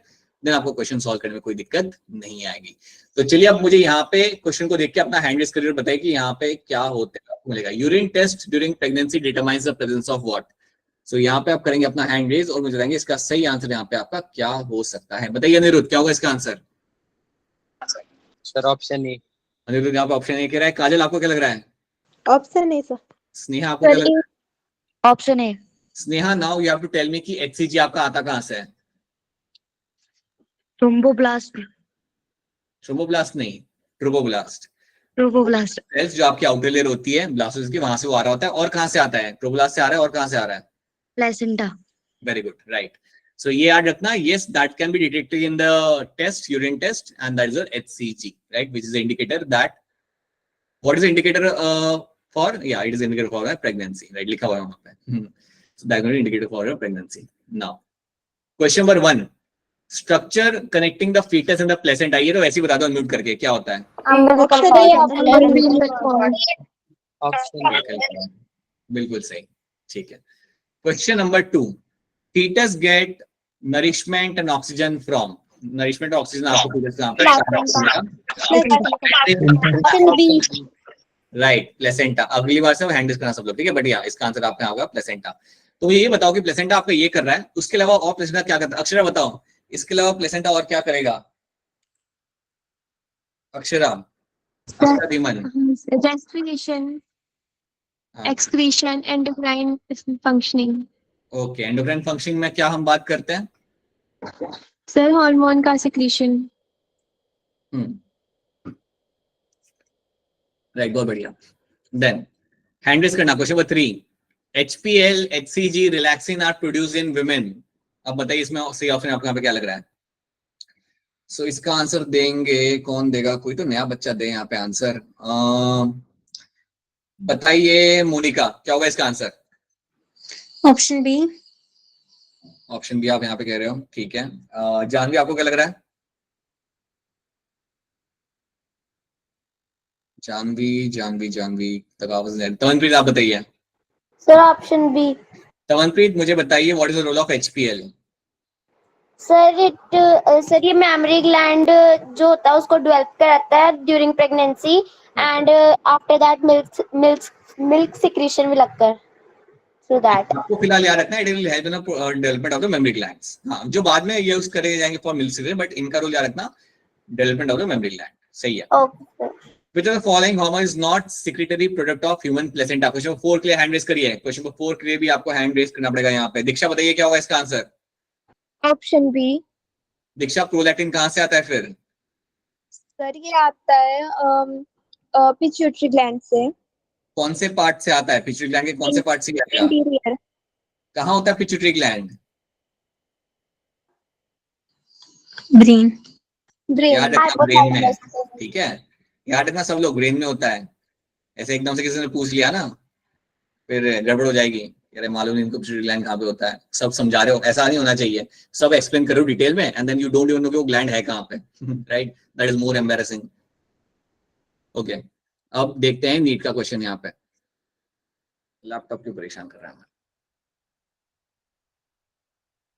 A: देन आपको क्वेश्चन सॉल्व करने में कोई दिक्कत नहीं आएगी। तो चलिए अब मुझे यहाँ पे क्वेश्चन को देख के अपना हैंड रेज करके बताइए कि यहाँ पे क्या होता है, आपको मिलेगा urine test during pregnancy determines the presence of what. So यहाँ पे आप करेंगे अपना हैंड रेज और मुझे बताएंगे इसका सही आंसर यहाँ पे आपका क्या हो सकता है। बताइए अनिरुद्ध, क्या होगा इसका answer?
G: Sir option A.
A: Aniruddh यहाँ पे ऑप्शन ए कह रहा है। काजल, आपको क्या लग रहा है?
I: ऑप्शन ए सर।
A: स्नेहा, आपको क्या लग रहा है?
D: Option A.
A: Sneha, now you have to tell me कि HCG आपका आता कहां से है?
D: थ्रोम्बोब्लास्ट।
A: थ्रोम्बोब्लास्ट नहीं, ट्रोपोब्लास्ट।
D: ट्रोपोब्लास्ट
A: सेल्स जो आपकी आउटर लेयर होती है ब्लास्टोसिस्ट की, वहां से वो आ रहा होता है। और कहां से आता है? ट्रोपोब्लास्ट से आ रहा है। और कहां से आ रहा है?
D: Placenta.
A: Very good, right. So ये याद रखना, yes that can be detected in the test, urine test, and that is the HCG, right, which is the indicator that, what is the indicator for, या it is indicator for pregnancy, right, लिखा हुआ है वहां पे। So that is indicator for a pregnancy. Now, question number 1, structure connecting the fetus and the placenta. ये तो वैसे ही बता दो अनम्यूट करके, क्या होता है? बिल्कुल सही, ठीक है। Question number 2, fetus get nourishment and oxygen from, nourishment और ऑक्सीजन आपको fetus कहाँ पे? Right, placenta. अगली बार से हैंडल करना सब लोग, ठीक है? बट या इसका आंसर आपका होगा प्लेसेंटा। तो ये बताओ कि प्लेसेंटा आपका ये कर रहा है, उसके अलावा और प्लेसेंटा क्या करता है? अक्षरा बताओ, इसके अलावा प्लेसेंटा और क्या करेगा? Akshara, Dhiman.
I: Respiration, excretion, endocrine functioning.
A: Okay, endocrine functioning में क्या हम बात करते हैं?
I: सर हार्मोन का सिक्रीशन।
A: राइट, बहुत बढ़िया। देन हैंड रेज करना। Question number 3, HPL, HCG, relaxin are produced in women. अब बताइए इसमें सही ऑप्शन आपको यहाँ पे क्या लग रहा है? सो इसका आंसर देंगे, कौन देगा? कोई तो नया बच्चा दे यहाँ पे आंसर। बताइए मोनिका, क्या होगा इसका answer?
E: Option B.
A: Option B आप यहाँ पे कह रहे हो, ठीक है। जानवी, आपको क्या लग रहा है? जानवी तक आवाज नहीं। तमनप्रीत, आप बताइए।
C: Sir option B.
A: तमनप्रीत, मुझे बताइए what is the role of HPL?
D: Sir ये मेमोरी ग्लैंड जो होता है उसको डेवलप कराता है during pregnancy and after that milk secretion will occur through that.
A: आपको फिलहाल याद रखना है, it will help in development of the mammary glands. हाँ, जो बाद में यूज करे जाएंगे फॉर मिल्क सिक्रीशन, बट इनका रोल याद रखना, development of the memory gland. सही है।
C: Okay.
A: Which of the following hormone is not secretory product of human placenta? Question 4 के लिए हैंड रेज करिए। क्वेश्चन 4 के लिए भी आपको हैंड रेज करना पड़ेगा यहाँ पे। दीक्षा बताइए क्या होगा इसका answer?
I: Option B.
A: Diksha, prolactin कहाँ से आता है फिर?
I: सर ये आता है पिट्यूटरी ग्लैंड से,
A: कौन से पार्ट से आता है? पिट्यूटरी ग्लैंड के कौन से पार्ट से आएगा?
I: इंटीरियर
A: कहाँ होता है पिट्यूटरी ग्लैंड?
E: ब्रेन।
A: याद
I: ब्रेन।
A: रखना ब्रेन में, ठीक है, याद रखना सब लोग, ब्रेन में होता है। ऐसे एकदम से किसी ने पूछ लिया ना फिर गड़बड़ हो जाएगी, अरे मालूम नहीं इनको पिट्यूटरी ग्लैंड कहाँ पे होता है, सब समझा रहे हो, ऐसा नहीं होना चाहिए। सब एक्सप्लेन करो डिटेल में and then you don't even know कि वो ग्लैंड है कहाँ पे, right? That is more embarrassing. Okay, अब देखते हैं नीट का क्वेश्चन यहाँ पे। लैपटॉप क्यों परेशान कर रहा है?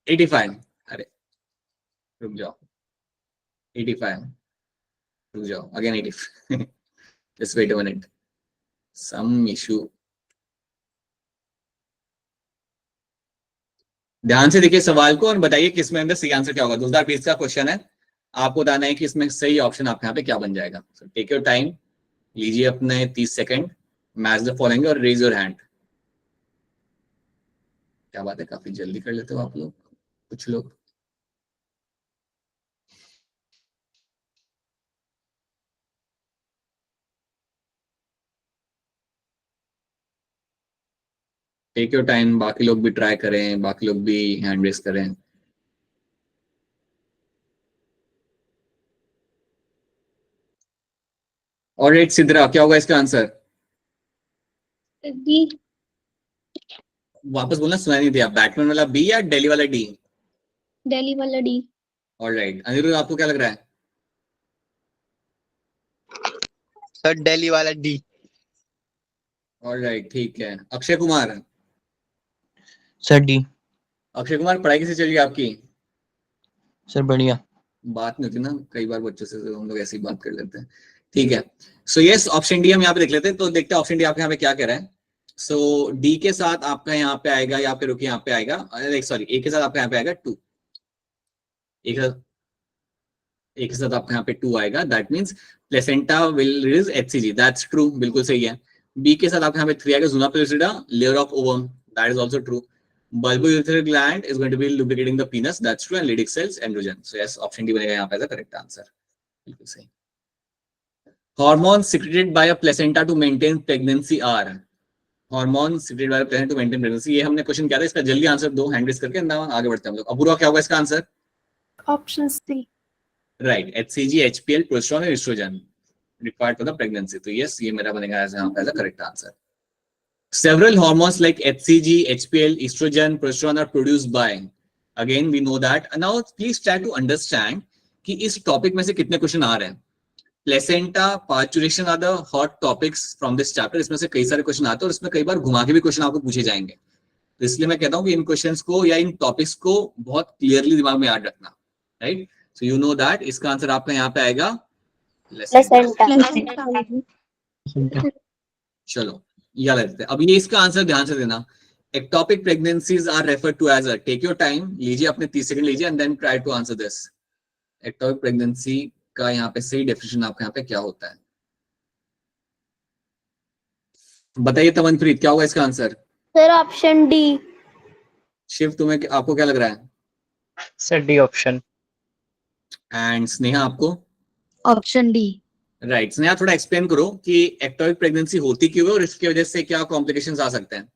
A: 85, अरे रुक जाओ, 85, रुक जाओ, again 85, just wait a minute, some issue। ध्यान से देखिए सवाल को और बताइए किसमें अंदर सही आंसर क्या होगा। 2020 का क्वेश्चन है, आपको बताना है कि इसमें सही ऑप्शन आपके यहाँ पे क्या बन जाएगा। सो टेक योर टाइम, लीजिए अपने 30 सेकंड, मैच द फॉलोइंग और रेज योर हैंड। क्या बात है, काफी जल्दी कर लेते हो आप लोग, कुछ लोग। टेक योर टाइम, बाकी लोग भी ट्राई करें, बाकी लोग भी हैंड रेस करें। और एक सिद्रा, क्या होगा इसका आंसर?
I: डी।
A: वापस बोलना, सुना नहीं दिया। बैटमैन वाला बी या दिल्ली वाला डी?
I: दिल्ली वाला डी।
A: ऑलराइट, अनिरुद्ध आपको क्या लग रहा है?
J: सर दिल्ली वाला डी।
A: ऑलराइट, ठीक है। अक्षय कुमार?
J: Sir D.
A: अक्षय कुमार, पढ़ाई कैसी चल रही है आपकी?
J: सर बढ़िया।
A: बात नहीं होती ना कई बार बच्चों से, तो हम लोग ऐसी बात कर लेते हैं, ठीक है। सो यस, ऑप्शन डी हम यहाँ पे देख लेते हैं, तो देखते हैं ऑप्शन डी आपके यहाँ पे क्या कह रहा है। सो डी के साथ आपका यहाँ पे आएगा, या फिर रुकिए यहाँ पे आएगा, सॉरी, ए के साथ आपका यहाँ पे आएगा 2, एक के साथ आपका यहाँ पे 2 आएगा, that means placenta will release HCG, that's true, बिल्कुल सही है। बी के साथ आपके यहाँ पे 3 आएगा, zona pellucida, layer of ovum, that is also true. Bulbourethral gland is going to be lubricating the penis, that's true, and Leydig cells androgen, so yes, option D बनेगा यहाँ पे as a correct answer, बिल्कुल सही। Hormones secreted by a placenta to maintain pregnancy are, hormones secreted by a placenta to maintain pregnancy, ये हमने question किया था, इसका जल्दी आंसर दो, हैंड रेस करके आगे बढ़ते हैं हम लोग। अपूर्वा, क्या होगा इसका answer?
F: Option C.
A: Right, HCG, HPL, progesterone और estrogen required for the pregnancy, तो यस, ये मेरा बनेगा यहाँ पे as a correct answer। Several hormones like HCG, HPL, estrogen, progesterone are produced by, again we know that, and now please try to understand कि इस topic में से कितने क्वेश्चन आ रहे हैं। Placenta, parturition are the hot topics from this chapter, इसमें से कई सारे क्वेश्चन आते हैं और इसमें कई बार घुमा के भी क्वेश्चन आपको पूछे जाएंगे, तो इसलिए मैं कहता हूँ कि इन क्वेश्चंस को या इन टॉपिक्स को बहुत क्लियरली दिमाग में याद रखना, right? So you know that इसका आंसर आपका यहाँ पे आएगा
D: प्लेसेंटा।
A: चलो याद रखते हैं। अब ये इसका आंसर ध्यान से देना, ectopic pregnancies are referred to as a, take your time, लीजिए अपने 30 सेकंड लीजिए and then try to answer this. Ectopic pregnancy का यहाँ पे सही डेफिनेशन आपके यहाँ पे क्या होता है, बताइए। तमनप्रीत, क्या होगा इसका answer?
D: Sir option D.
A: Shiv, तुम्हें आपको क्या लग रहा है?
G: Sir D option.
A: And Sneha, आपको?
I: Option D.
A: राइट, स्नेहा थोड़ा एक्सप्लेन करो कि एक्टोपिक प्रेगनेंसी होती क्यों है और इसकी वजह से क्या कॉम्प्लिकेशंस आ सकते हैं।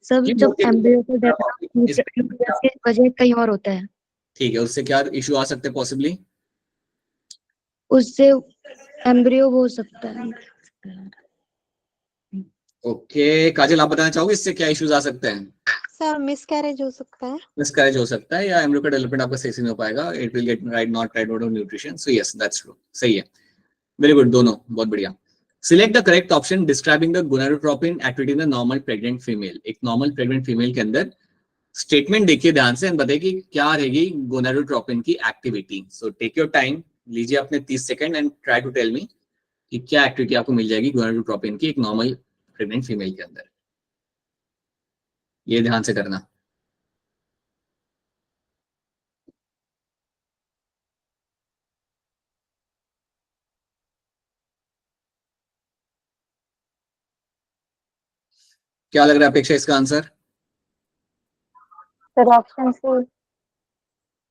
I: सब जब एम्ब्रियो को डेवलप वजह कहीं और होता है,
A: ठीक है, उससे क्या इशू आ सकते हैं पॉसिबली?
I: उससे एम्ब्रियो हो सकता है।
A: ओके, काजल आप बताना चाहोगे इससे क्या इश्यूज आ सकते हैं?
I: सर मिसकैरेज हो सकता है।
A: मिसकैरेज हो सकता है, या एम्ब्रियो का डेवलपमेंट आपका सही से नहीं हो पाएगा, it will get right not right of nutrition, so yes that's true, सही है, वेरी गुड, दोनों बहुत बढ़िया। Select the correct option describing the gonadotropin activity in the normal pregnant female. एक नॉर्मल प्रेग्नेंट फीमेल के अंदर स्टेटमेंट देखिए ध्यान से, बताइए कि क्या रहेगी गोनाडोट्रोपिन की activity. So take your time, लीजिए अपने 30 second and try to tell me कि क्या एक्टिविटी आपको मिल जाएगी गोनाडोट्रोपिन की एक नॉर्मल प्रेग्नेंट फीमेल के अंदर, ये ध्यान से करना। क्या लग रहा है अपेक्षा इसका answer?
C: Sir option C.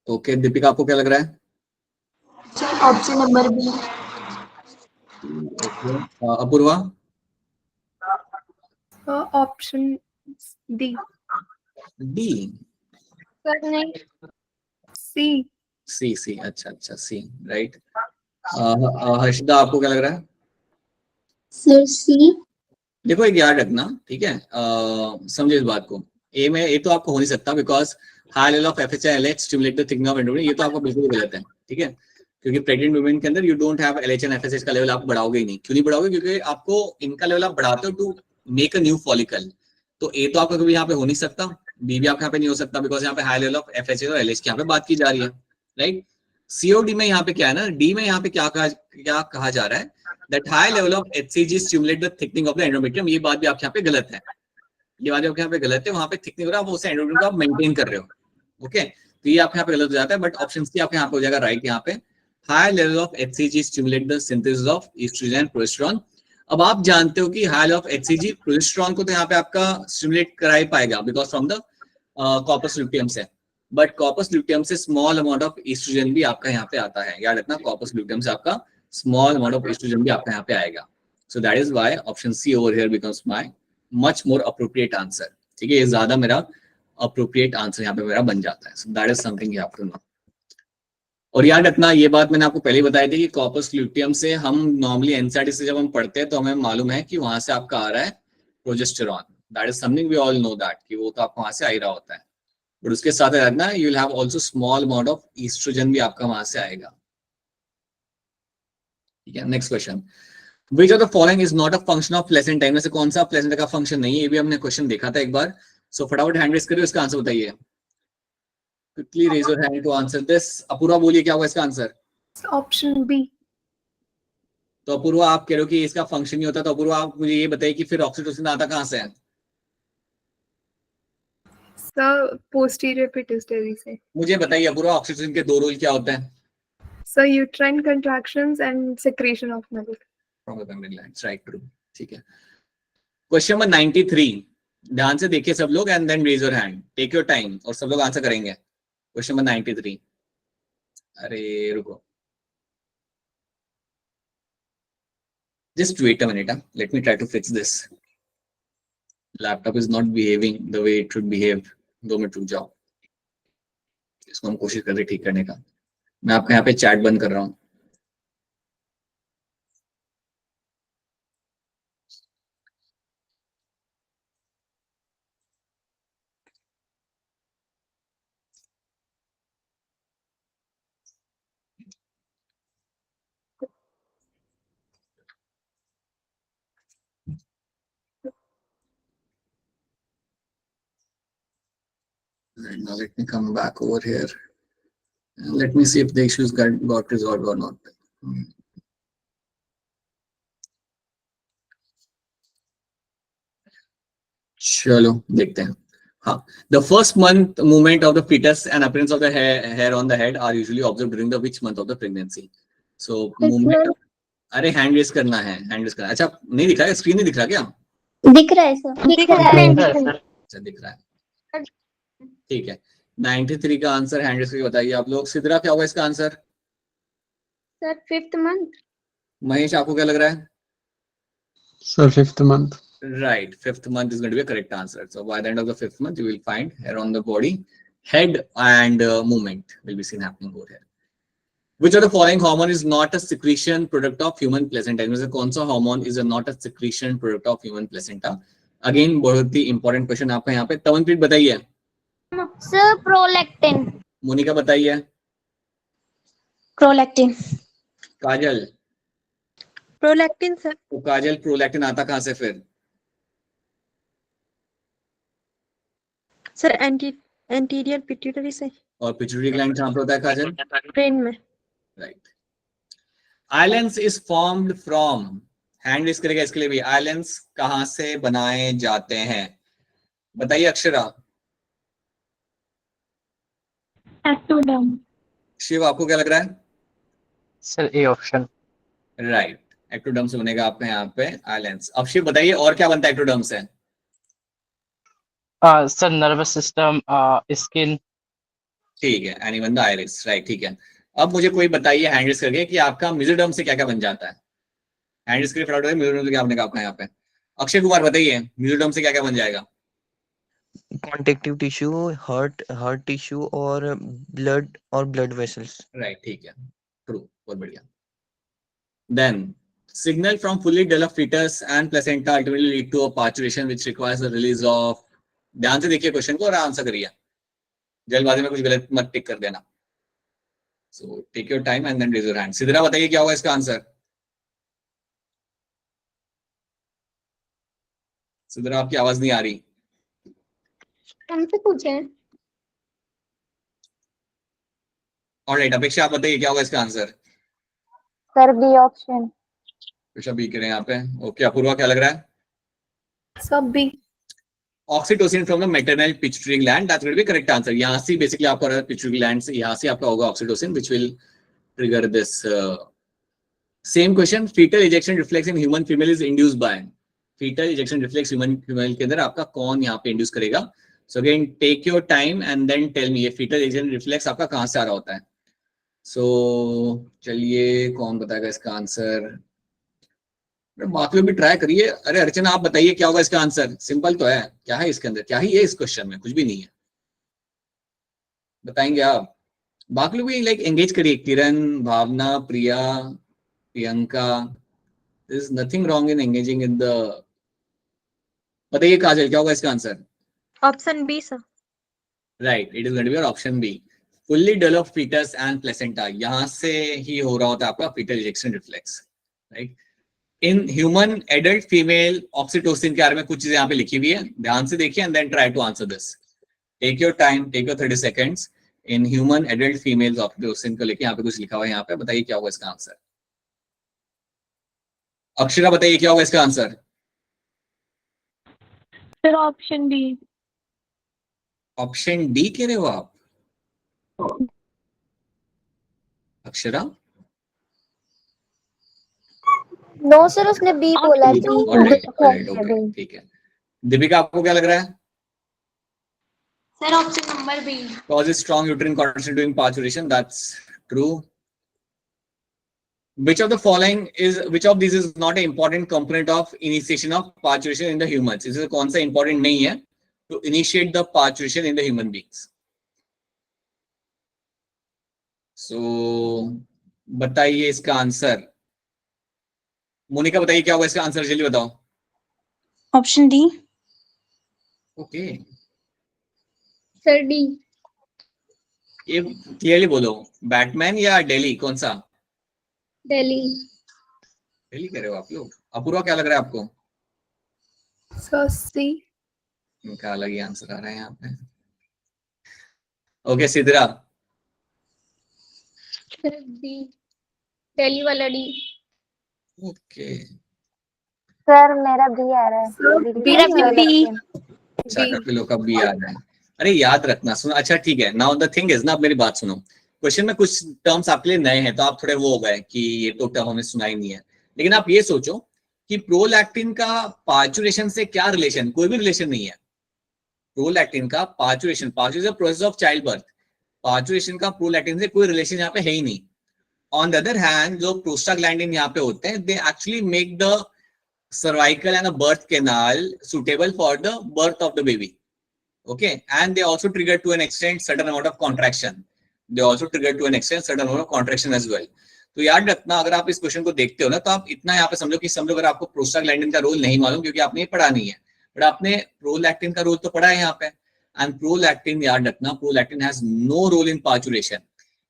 A: Okay, Deepika आपको क्या लग रहा है?
E: Option number B.
A: Okay, Apurva?
F: Option D.
A: D?
D: Sir नहीं,
F: C.
A: सी, अच्छा, सी, राइट। हर्षिता, आपको क्या लग रहा है?
H: Sir C.
A: देखो एक याद रखना, ठीक है, समझे इस बात को। ए में ए तो आपको हो नहीं सकता, because high level of FHI LH stimulate the thickness of endometrium, ये तो आपको बिल्कुल गलत है, ठीक है, क्योंकि प्रेग्नेंट वुमेन के अंदर you don't have LH and FHH का लेवल आप बढ़ाओगे ही नहीं। क्यों नहीं बढ़ाओगे? क्योंकि आपको इनका लेवल आप बढ़ाते हो to make a new follicle. तो ए तो आपका कभी यहाँ पे हो नहीं सकता, बी भी आपके यहाँ पे नहीं हो सकता, बिकॉज यहाँ पे हाई लेवल ऑफ एफएचएच और एलएच की यहाँ पे बात की जा रही है, राइट। सीओडी में यहाँ पे क्या है ना, डी में यहाँ पे क्या कहा जा रहा है, that high level of HCG stimulate the thickening of the endometrium। ये बात भी आपके यहाँ पे गलत है, ये बात आपके यहाँ पे गलत है। वहां पे थिकनिंग हो रहा है, आप उसे एंडोमेट्रियम को आप मेंटेन कर रहे हो, ओके। तो ये आपके यहाँ पे गलत हो जाता है, बट ऑप्शन सी आपके यहाँ पे हो जाएगा राइट। यहाँ पे high level of HCG stimulate the synthesis of estrogen and progesterone। अब आप जानते हो कि high level of HCG progesterone को तो यहाँ पे आपका स्टिमुलेट करा ही पाएगा, because from the corpus luteum से, बट कॉर्पस ल्यूटियम से स्मॉल अमाउंट ऑफ एस्ट्रोजन भी आपका यहाँ पे आता है, याद रखना, कॉर्पस ल्यूटियम से आपका small amount of estrogen भी आपका यहाँ पे आएगा। So that is why option C over here becomes my much more appropriate answer, ठीक है, ये ज्यादा मेरा appropriate answer यहाँ पे मेरा बन जाता है। So that is something you have to know। और याद रखना, ये बात मैंने आपको पहले ही बताई थी कि कॉर्पस ल्यूटियम से हम नॉर्मली एनसीईआरटी से जब हम पढ़ते हैं तो हमें मालूम है कि वहां से आपका आ रहा है progesterone. That is something we all know that, कि वो तो आपको वहां से आ ही रहा होता है, बट उसके साथ रहना you will have also small amount of oestrogen भी आपका वहां से आएगा, ठीक है। Next question, which of the following is not a function of placenta. इनमें से कौन सा प्लेसेंटा का फंक्शन नहीं है? ये भी हमने क्वेश्चन देखा था एक बार। सो फटाफट हैंड रेज करिए, इसका आंसर बताइए। Quickly raise your hand to answer this. Apurva बोलिए क्या होगा इसका आंसर?
F: Option B.
A: तो अपूर्वा आप कह रहे हो कि इसका फंक्शन नहीं होता, तो अपूर्वा आप मुझे ये बताइए कि फिर ऑक्सीटोसिन आता कहाँ से है?
F: Sir, posterior pituitary से।
A: मुझे बताइए अपूर्वा, ऑक्सीटोसिन के दो रोल क्या होते हैं?
F: Sir, uterine contractions and secretion of milk.
A: From the mammary glands, right, true, ठीक है। क्वेश्चन नंबर 93, ध्यान से देखिए सब लोग, and then raise your hand, take your time, और सब लोग आंसर करेंगे। क्वेश्चन नंबर 93, अरे रुको, just wait a minute, let me try to fix this, laptop is not behaving the way it should behave। 2 minute रुक जाओ, इसको हम कोशिश कर रहे ठीक करने का। मैं आपका यहाँ पे चैट बंद कर रहा हूँ। Now let me come back over here and let me see if the issues got resolved or not। चलो देखते हैं। हाँ, the first month movement of the fetus and appearance of the hair on the head are usually observed during the which month of the pregnancy? So movement, अरे hand raise करना है, hand raise करना। अच्छा नहीं दिख रहा है, screen नहीं दिख रहा क्या?
H: दिख रहा है सर।
D: दिख रहा है।
A: अच्छा दिख रहा है, ठीक है। 93 का आंसर हैंड रेज करके बताइए आप लोग। सिद्रा क्या होगा इसका answer?
I: Sir 5th month।
A: Mahesh आपको क्या लग रहा है?
B: Sir, 5th month.
A: Right, 5th month is going to be a correct answer। So by the end of the 5th month, you will find hair on the body, head and movement will be seen happening over here। Which of the following hormone is not a secretion product of human placenta? इनमें से कौन सा hormone is not a secretion product of human placenta? Again बहुत ही important question आपका यहाँ पे। तमनप्रीत बताइए।
D: Sir prolactin.
A: Monika बताइए।
E: प्रोलैक्टिन।
A: काजल।
I: Prolactin sir.
A: तो काजल, प्रोलैक्टिन आता कहाँ से फिर?
I: सर एंटीरियर पिट्यूटरी से।
A: और पिट्यूटरी ग्लैंड कहाँ पे होता है काजल?
I: ब्रेन में।
A: Right. Islands is formed from, hand raise करेगा इसके लिए भी। आइलैंड्स कहाँ से बनाए जाते हैं? बताइए अक्षरा।
D: एक्टोडर्म।
A: शिव आपको क्या लग रहा है?
G: Sir A option.
A: Right, ectoderm से बनेगा आपका यहाँ पे आइलैंड्स। अब शिव बताइए और क्या बनता है एक्टोडर्म से?
G: Sir nervous system, skin.
A: ठीक है, and even the iris, right, ठीक है। अब मुझे कोई बताइए हैंड रेज करके कि आपका मेसोडर्म से क्या क्या बन जाता है। हैंड रेज करके फटाफट बताइए, मेसोडर्म से क्या आपने कहा आपका यहाँ पे। अक्षय कुमार बताइए मेसोडर्म से क्या क्या बन जाएगा।
J: कॉन्टेक्टिव टिश्यू, हार्ट टिश्यू और ब्लड वेसल्स।
A: राइट, ठीक है, ट्रू, बहुत बढ़िया। Then signal from fully developed fetus and placenta ultimately lead to a parturition which requires the release of, ध्यान से देखिए क्वेश्चन को और आंसर करिए, जल्दबाजी में कुछ गलत मत टिक कर देना। So take your time and then raise your hand. Sidra बताइए क्या होगा इसका आंसर। सिद्रा आपकी आवाज नहीं आ रही।
H: हमसे पूछे।
A: ऑलराइट, अपेक्षा आप बताइए क्या होगा इसका answer.
C: Sir B option.
A: Apeksha B करें यहाँ पे। ओके, अपूर्वा क्या लग रहा है।
F: सब B.
A: Oxytocin from the maternal pituitary gland, that's going to be correct answer. यहाँ से बेसिकली आपका पिट्यूटरी ग्लैंड से यहाँ से आपका होगा oxytocin which will trigger this. Same question, foetal ejection reflex in human female is induced by, foetal ejection reflex human female के अंदर आपका कौन यहाँ पे इंड्यूस करेगा। So again take your time and then tell me ये foetal ejection reflex आपका कहाँ से आ रहा होता है। सो चलिए कौन बताएगा इसका आंसर। बाकी लोग भी ट्राई करिए। अरे अर्चना आप बताइए क्या होगा इसका आंसर। सिंपल तो है, क्या है इसके अंदर, क्या ही है इस क्वेश्चन में, कुछ भी नहीं है, बताएंगे आप। बाकी लोग भी लाइक एंगेज करिए, Kiran, Bhavna, Priya, Priyanka, there is nothing wrong in engaging in the. बताइए काजल क्या होगा इसका answer.
I: Option B sir.
A: Right, it is going to be your option B, fully developed fetus and placenta, यहां से ही हो रहा होता है आपका fetal ejection reflex. Right, in human adult female oxytocin के बारे में कुछ चीजें यहाँ पे लिखी हुई है, ध्यान से देखिए and then try to answer this. Take your time, take your 30 seconds. In human adult female oxytocin को लेके यहाँ पे कुछ लिखा हुआ है, यहाँ पे बताइए क्या होगा इसका आंसर। अक्षरा बताइए क्या होगा इसका answer.
I: Sir option D.
A: Option D कह रहे हो आप अक्षरा।
D: नो सर, उसने बी बोला बी।
A: ऑलराइट, ओके, ठीक है। दीपिका आपको क्या लग रहा है।
E: Sir option number B.
A: Causes strong uterine contraction during parturition, that's true. Which of the these is not an important component of initiation of parturition in the humans? इससे कौन सा important नहीं है to initiate the parturition in the human beings? So बताइए इसका answer. Monika बताइए क्या होगा इसका आंसर, जल्दी बताओ।
E: Option D.
A: Okay,
H: sir D.
A: ये क्लियरली बोलो, बैटमैन या डेली, कौन सा।
H: दिल्ली।
A: डेली कह रहे हो आप लोग। अपूर्वा क्या लग रहा है आपको।
F: सर सी।
A: इनका अलग ही आंसर आ रहा है यहाँ पे। Okay Sidra.
H: Sir D, Delhi वाला डी।
A: ओके,
C: सर मेरा बी आ रहा है।
F: मेरा भी बी।
A: अच्छा कपिलों का बी आ रहा है। अरे याद रखना, सुनो, अच्छा ठीक है। नाउ द थिंग इज ना, मेरी बात सुनो, क्वेश्चन में कुछ टर्म्स आपके लिए नए हैं तो आप थोड़े वो हो गए कि ये तो टर्म हमें सुना ही नहीं है, लेकिन आप ये सोचो कि प्रोलैक्टिन का पार्चुरेशन से क्या रिलेशन, कोई भी रिलेशन नहीं है। प्रोलैक्टिन का parturition process of child birth, parturition का प्रोलैक्टिन से कोई रिलेशन यहाँ पे है ही नहीं। ऑन द अदर हैंड जो प्रोस्टाग्लैंडिन यहाँ पे होते हैं, they actually make the cervical and birth canal suitable for the birth of the baby. Okay, and they also trigger to an extent certain amount of contraction. They also trigger to an extent certain amount of contraction as well. तो याद रखना, अगर आप इस question को देखते हो ना, तो आप इतना यहाँ पे समझो अगर आपको प्रोस्टाग्लैंडिन का रोल नहीं मालूम क्योंकि आपने ये पढ़ा नहीं है, बट आपने प्रोलैक्टिन का रोल तो पढ़ा है यहाँ पे। एंड प्रोलैक्टिन, याद रखना, prolactin has no role in parturition.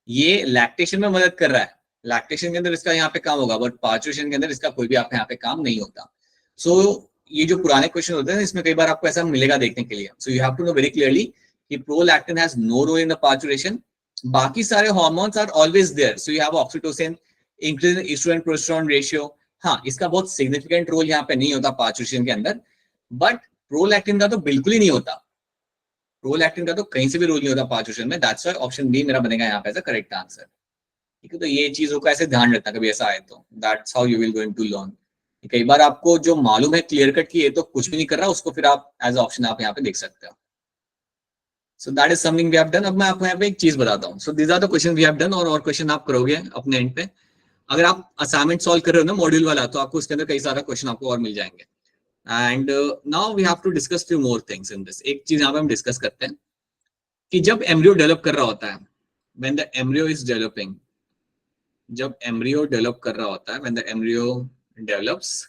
A: ये लैक्टेशन में मदद कर रहा है, लैक्टेशन के अंदर इसका यहाँ पे काम होगा, बट पार्चुरेशन के अंदर इसका कोई भी आप यहाँ पे काम नहीं होता। सो ये जो पुराने क्वेश्चन होते हैं इसमें कई बार आपको ऐसा मिलेगा देखने के लिए। So you have to know very clearly कि prolactin has no role in the parturition, बाकी सारे hormones are always there. So you have oxytocin, increase in estrogen progesterone ratio. हाँ, इसका बहुत सिग्निफिकेंट रोल यहाँ पे नहीं होता पार्चुरेशन के अंदर, बट प्रोलैक्टिन का तो बिल्कुल ही नहीं होता। प्रोलैक्टिन का तो कहीं से भी रोल नहीं होता पार्चुरेशन में। दैट्स व्हाई ऑप्शन बी मेरा बनेगा यहाँ पे एज अ करेक्ट आंसर। ठीक है, तो ये चीजों का ऐसे ध्यान रखना, कभी ऐसा आए तो that's how you will going to learn. कई बार आपको जो मालूम है क्लियर कट कि ये तो कुछ भी नहीं कर रहा, उसको फिर आप एज ऑप्शन आप यहाँ पे देख सकते हो। So that is something we have done. अब मैं आपको यहाँ पे एक चीज बताता हूँ. So these are the questions we have done. और क्वेश्चन आप करोगे अपने एंड पे. अगर आप असाइनमेंट सॉल्व कर रहे हो ना मॉड्यूल वाला, तो आपको उसके अंदर कई सारा क्वेश्चन आपको और मिल जाएंगे. And now we have to discuss few more things in this. एक चीज यहाँ पे हम डिस्कस करते हैं कि जब एम्ब्रियो डेवलप कर रहा होता है, when the embryo is developing, जब एम्ब्रियो डेवलप कर रहा होता है, व्हेन द एम्ब्रियो डेवलप्स,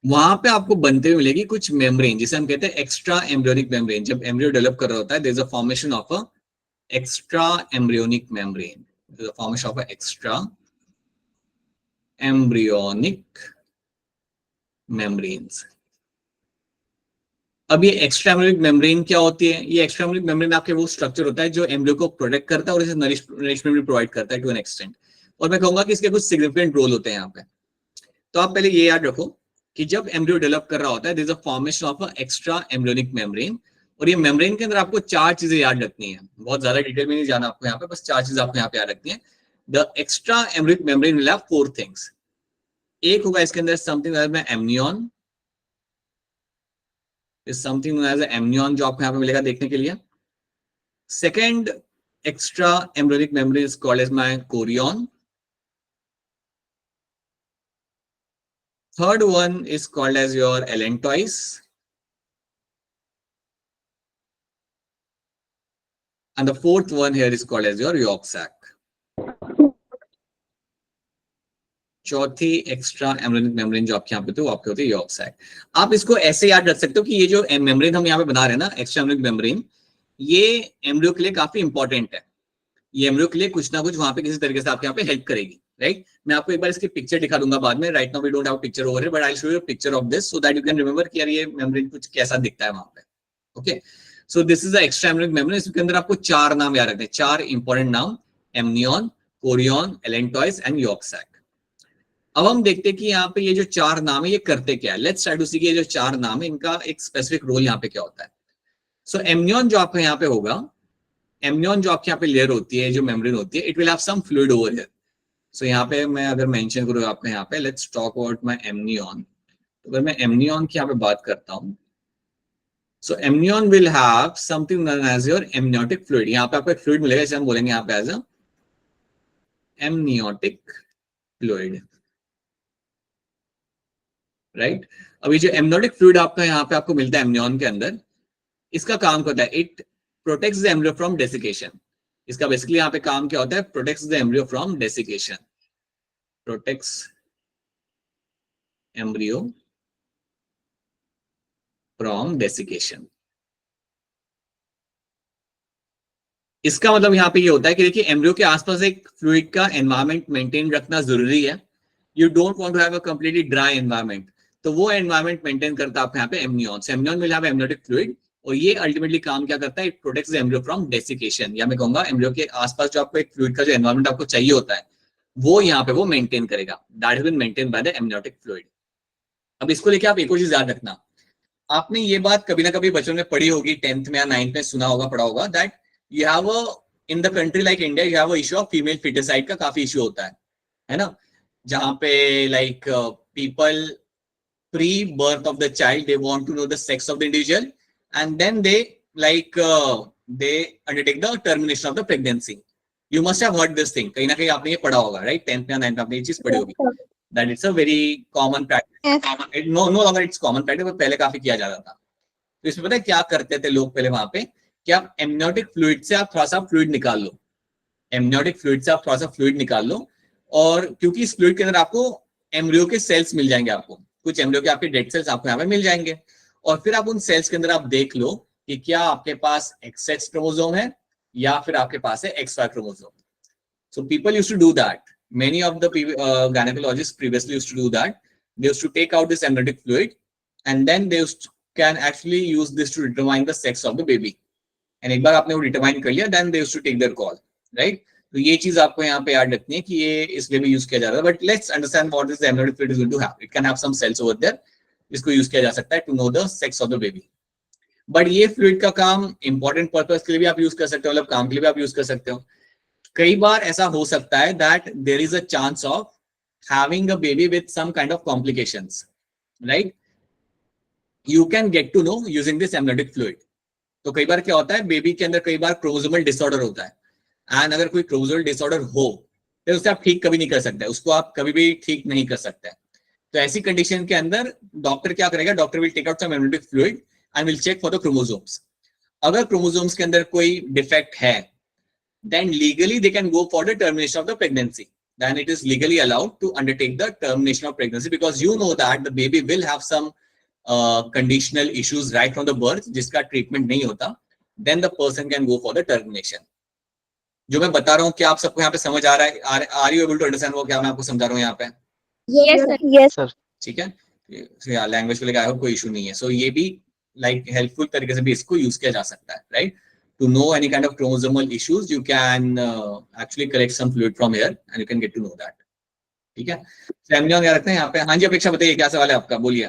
A: वहां पे आपको बनते हुए मिलेगी कुछ मेम्ब्रेन, जिसे हम कहते हैं एक्स्ट्रा एम्ब्रियोनिक मेम्ब्रेन. जब एम्ब्रियो डेवलप कर रहा होता है, there is a formation of a extra embryonic membrane. There is a formation of a extra embryonic membranes. अब ये एक्स्ट्रा एम्ब्रियोनिक मेम्ब्रेन क्या होती है? ये एक्स्ट्रा एम्ब्रियोनिक मेम्ब्रेन आपके वो स्ट्रक्चर होता है जो एम्ब्रियो को प्रोटेक्ट करता है और इसे नरिशमेंट भी प्रोवाइड करता है टू एन एक्सटेंट. और मैं कहूंगा कि इसके कुछ सिग्निफिकेंट रोल होते हैं यहाँ पे. तो आप पहले ये याद रखो कि जब एम्ब्रियो डेवलप कर रहा होता है, there is a formation of a extra embryonic membrane. और ये मेम्ब्रेन के अंदर आपको 4 चीजें याद रखनी है. बहुत ज्यादा डिटेल में नहीं जाना आपको यहाँ पे, बस 4 चीजें आपको यहाँ पे याद रखनी है. The extra embryonic membrane will have 4 things. एक होगा इसके अंदर something as amnion, is something known as an amnion, जो आपको यहाँ पे मिलेगा देखने के लिए. Second extra embryonic membrane is called as my chorion. Third one is called as your allantois. And the fourth one here is called as your yolk sac. चौथी extra embryonic membrane जो आपके यहाँ पे तो आपके होती है यॉर्क सैक. आप इसको ऐसे याद रख सकते हो कि ये जो मेम्ब्रेन हम यहाँ पे बना रहे हैं ना, एक्स्ट्रा एम्ब्रियोनिक मेम्ब्रेन, ये एम्ब्रियो के लिए काफी इंपॉर्टेंट है. ये एम्ब्रियो के लिए कुछ ना कुछ वहां पे किसी तरीके से आपके यहाँ पे हेल्प करेगी, राइट. मैं आपको एक बार इसकी पिक्चर दिखा दूंगा बाद में. Right now we don't have picture over here, but I will show you a picture of this so that you can remember कि यार ये मेम्ब्रेन कुछ कैसा दिखता है वहां पे. Okay, so this is the extra embryonic membrane. इसके अंदर आपको 4 नाम याद रखने हैं, 4 इंपॉर्टेंट नाम: amnion, chorion, allantois and yolk sac. अब हम देखते हैं कि यहाँ पे ये जो 4 नाम है ये करते क्या है. लेट्स ट्राई टू सी कि ये जो 4 नाम है इनका एक स्पेसिफिक रोल यहाँ पे क्या होता है. सो एमनियन जो आपका यहाँ पे होगा, एमनियन जो आपके यहाँ पे लेयर होती है, जो मेम्ब्रेन होती है, it will have some fluid over here. So यहाँ पे मैं अगर मेंशन करूँ आपका यहाँ पे, let's talk about my amnion. तो अगर मैं एमनियन की यहाँ पे बात करता हूँ, so amnion will have something known as your amniotic fluid. यहाँ पे आपको एक फ्लूइड मिलेगा जिसे हम बोलेंगे यहाँ पे as a amniotic fluid, right. अभी जो एमनियोटिक फ्लूइड आपका यहाँ पे आपको मिलता है एमनियन के अंदर, इसका काम क्या होता है? It protects the embryo from desiccation. इसका बेसिकली यहाँ पे काम क्या होता है? Protects the embryo from desiccation, protects embryo from desiccation. इसका मतलब यहाँ पे ये होता है कि देखिए एम्ब्रियो के आसपास एक फ्लूइड का एनवायरमेंट मेंटेन रखना जरूरी है. You don't want to have a completely dry environment, तो वो एनवायरमेंट मेंटेन करता है आपके यहाँ पे amnion. So amnion will have amniotic fluid और ये अल्टीमेटली काम क्या करता है? It protects the embryo from desiccation. या मैं कहूंगा एम्ब्रियो के आसपास जो आपको एक फ्लूइड का जो एनवायरमेंट आपको चाहिए होता है वो यहाँ पे वो मेंटेन करेगा. That has been maintain by the amniotic fluid. अब इसको लेके आप एक और चीज याद रखना. आपने ये बात कभी ना कभी बचपन में पढ़ी होगी, 10th में या 9th में सुना होगा, पढ़ा होगा, that you have a in the country like India you have a issue of female foeticide का काफी इशू होता है ना. जहां पे like people pre-birth of the child, they want to know the sex of the individual and then they they undertake the termination of the pregnancy. You must have heard this thing. कहीं ना कहीं आपने ये पढ़ा होगा, right? 10th या 9th में आपने ये चीज पढ़ी होगी. That it's a very common practice. No longer it's common practice, but पहले काफी किया जाता था. तो इसमें पता है क्या करते थे लोग पहले वहां पे, कि आप एमनियोटिक फ्लूइड से आप थोड़ा सा फ्लूइड निकाल लो. एमनियोटिक फ्लूइड से आप थोड़ा सा फ्लूइड निकाल लो, और क्योंकि इस फ्लूइड के अंदर आपको एम्ब्रियो के सेल्स मिल जाएंगे, आपको कुछ एम्ब्रियो के आपके डेड सेल्स आपको यहाँ पे मिल जाएंगे, और फिर आप उन सेल्स के अंदर आप देख लो कि क्या आपके पास XX क्रोमोसोम है या फिर आपके पास है XY chromosome. So people used to do that. Many of the gynecologists previously used to do that. They used to take out this amniotic fluid and then they can actually use this to determine the sex of the baby. And एक बार आपने वो determine कर लिया, then they used to take their call, right? तो ये चीज आपको यहाँ पे याद रखनी है कि ये इसलिए भी यूज किया जा रहा है. But let's understand what this amniotic fluid is going to have. It can have some cells over there. इसको यूज किया जा सकता है to know the sex of the baby. But ये fluid का काम important purpose के लिए भी आप यूज कर सकते हो, मतलब काम के लिए भी आप यूज कर सकते हो. कई बार ऐसा हो सकता है that there is a chance of having a baby with some kind of complications, right? you can get to know using this amniotic fluid. तो कई बार क्या होता है, बेबी के अंदर कई बार क्रोमोसोमल डिसऑर्डर होता है, एंड अगर कोई क्रोमोसोमल डिसऑर्डर हो तो उसे आप ठीक कभी नहीं कर सकते, उसको आप कभी भी ठीक नहीं कर सकते। तो ऐसी कंडीशन के अंदर डॉक्टर क्या करेगा, doctor will take out some embryonic fluid and will check for the chromosomes. अगर क्रोमोसोम्स के अंदर कोई डिफेक्ट है, then legally they can go for the termination of the pregnancy. Then it is legally allowed to undertake the termination of pregnancy, because you know that the baby will have some conditional issues right from the birth, जिसका treatment नहीं होता, then the person can go for the termination. जो मैं बता रहा हूँ, क्या आप सबको यहाँ पे समझ आ रहा है? Are you able to understand वो क्या मैं आपको समझा रहा हूँ यहाँ पे?
D: Yes.
A: ठीक है, या लैंग्वेज को लेकर आई होप कोई इशू नहीं है। सो ये भी लाइक हेल्पफुल तरीके से भी इसको यूज किया जा सकता है, right? To know any kind of chromosomal issues, you can actually collect some fluid from here and you can get to know that. ठीक है, फैमिली क्या रखते हैं यहाँ पे? हाँ जी, अपेक्षा बताइए क्या सवाल है आपका, बोलिए।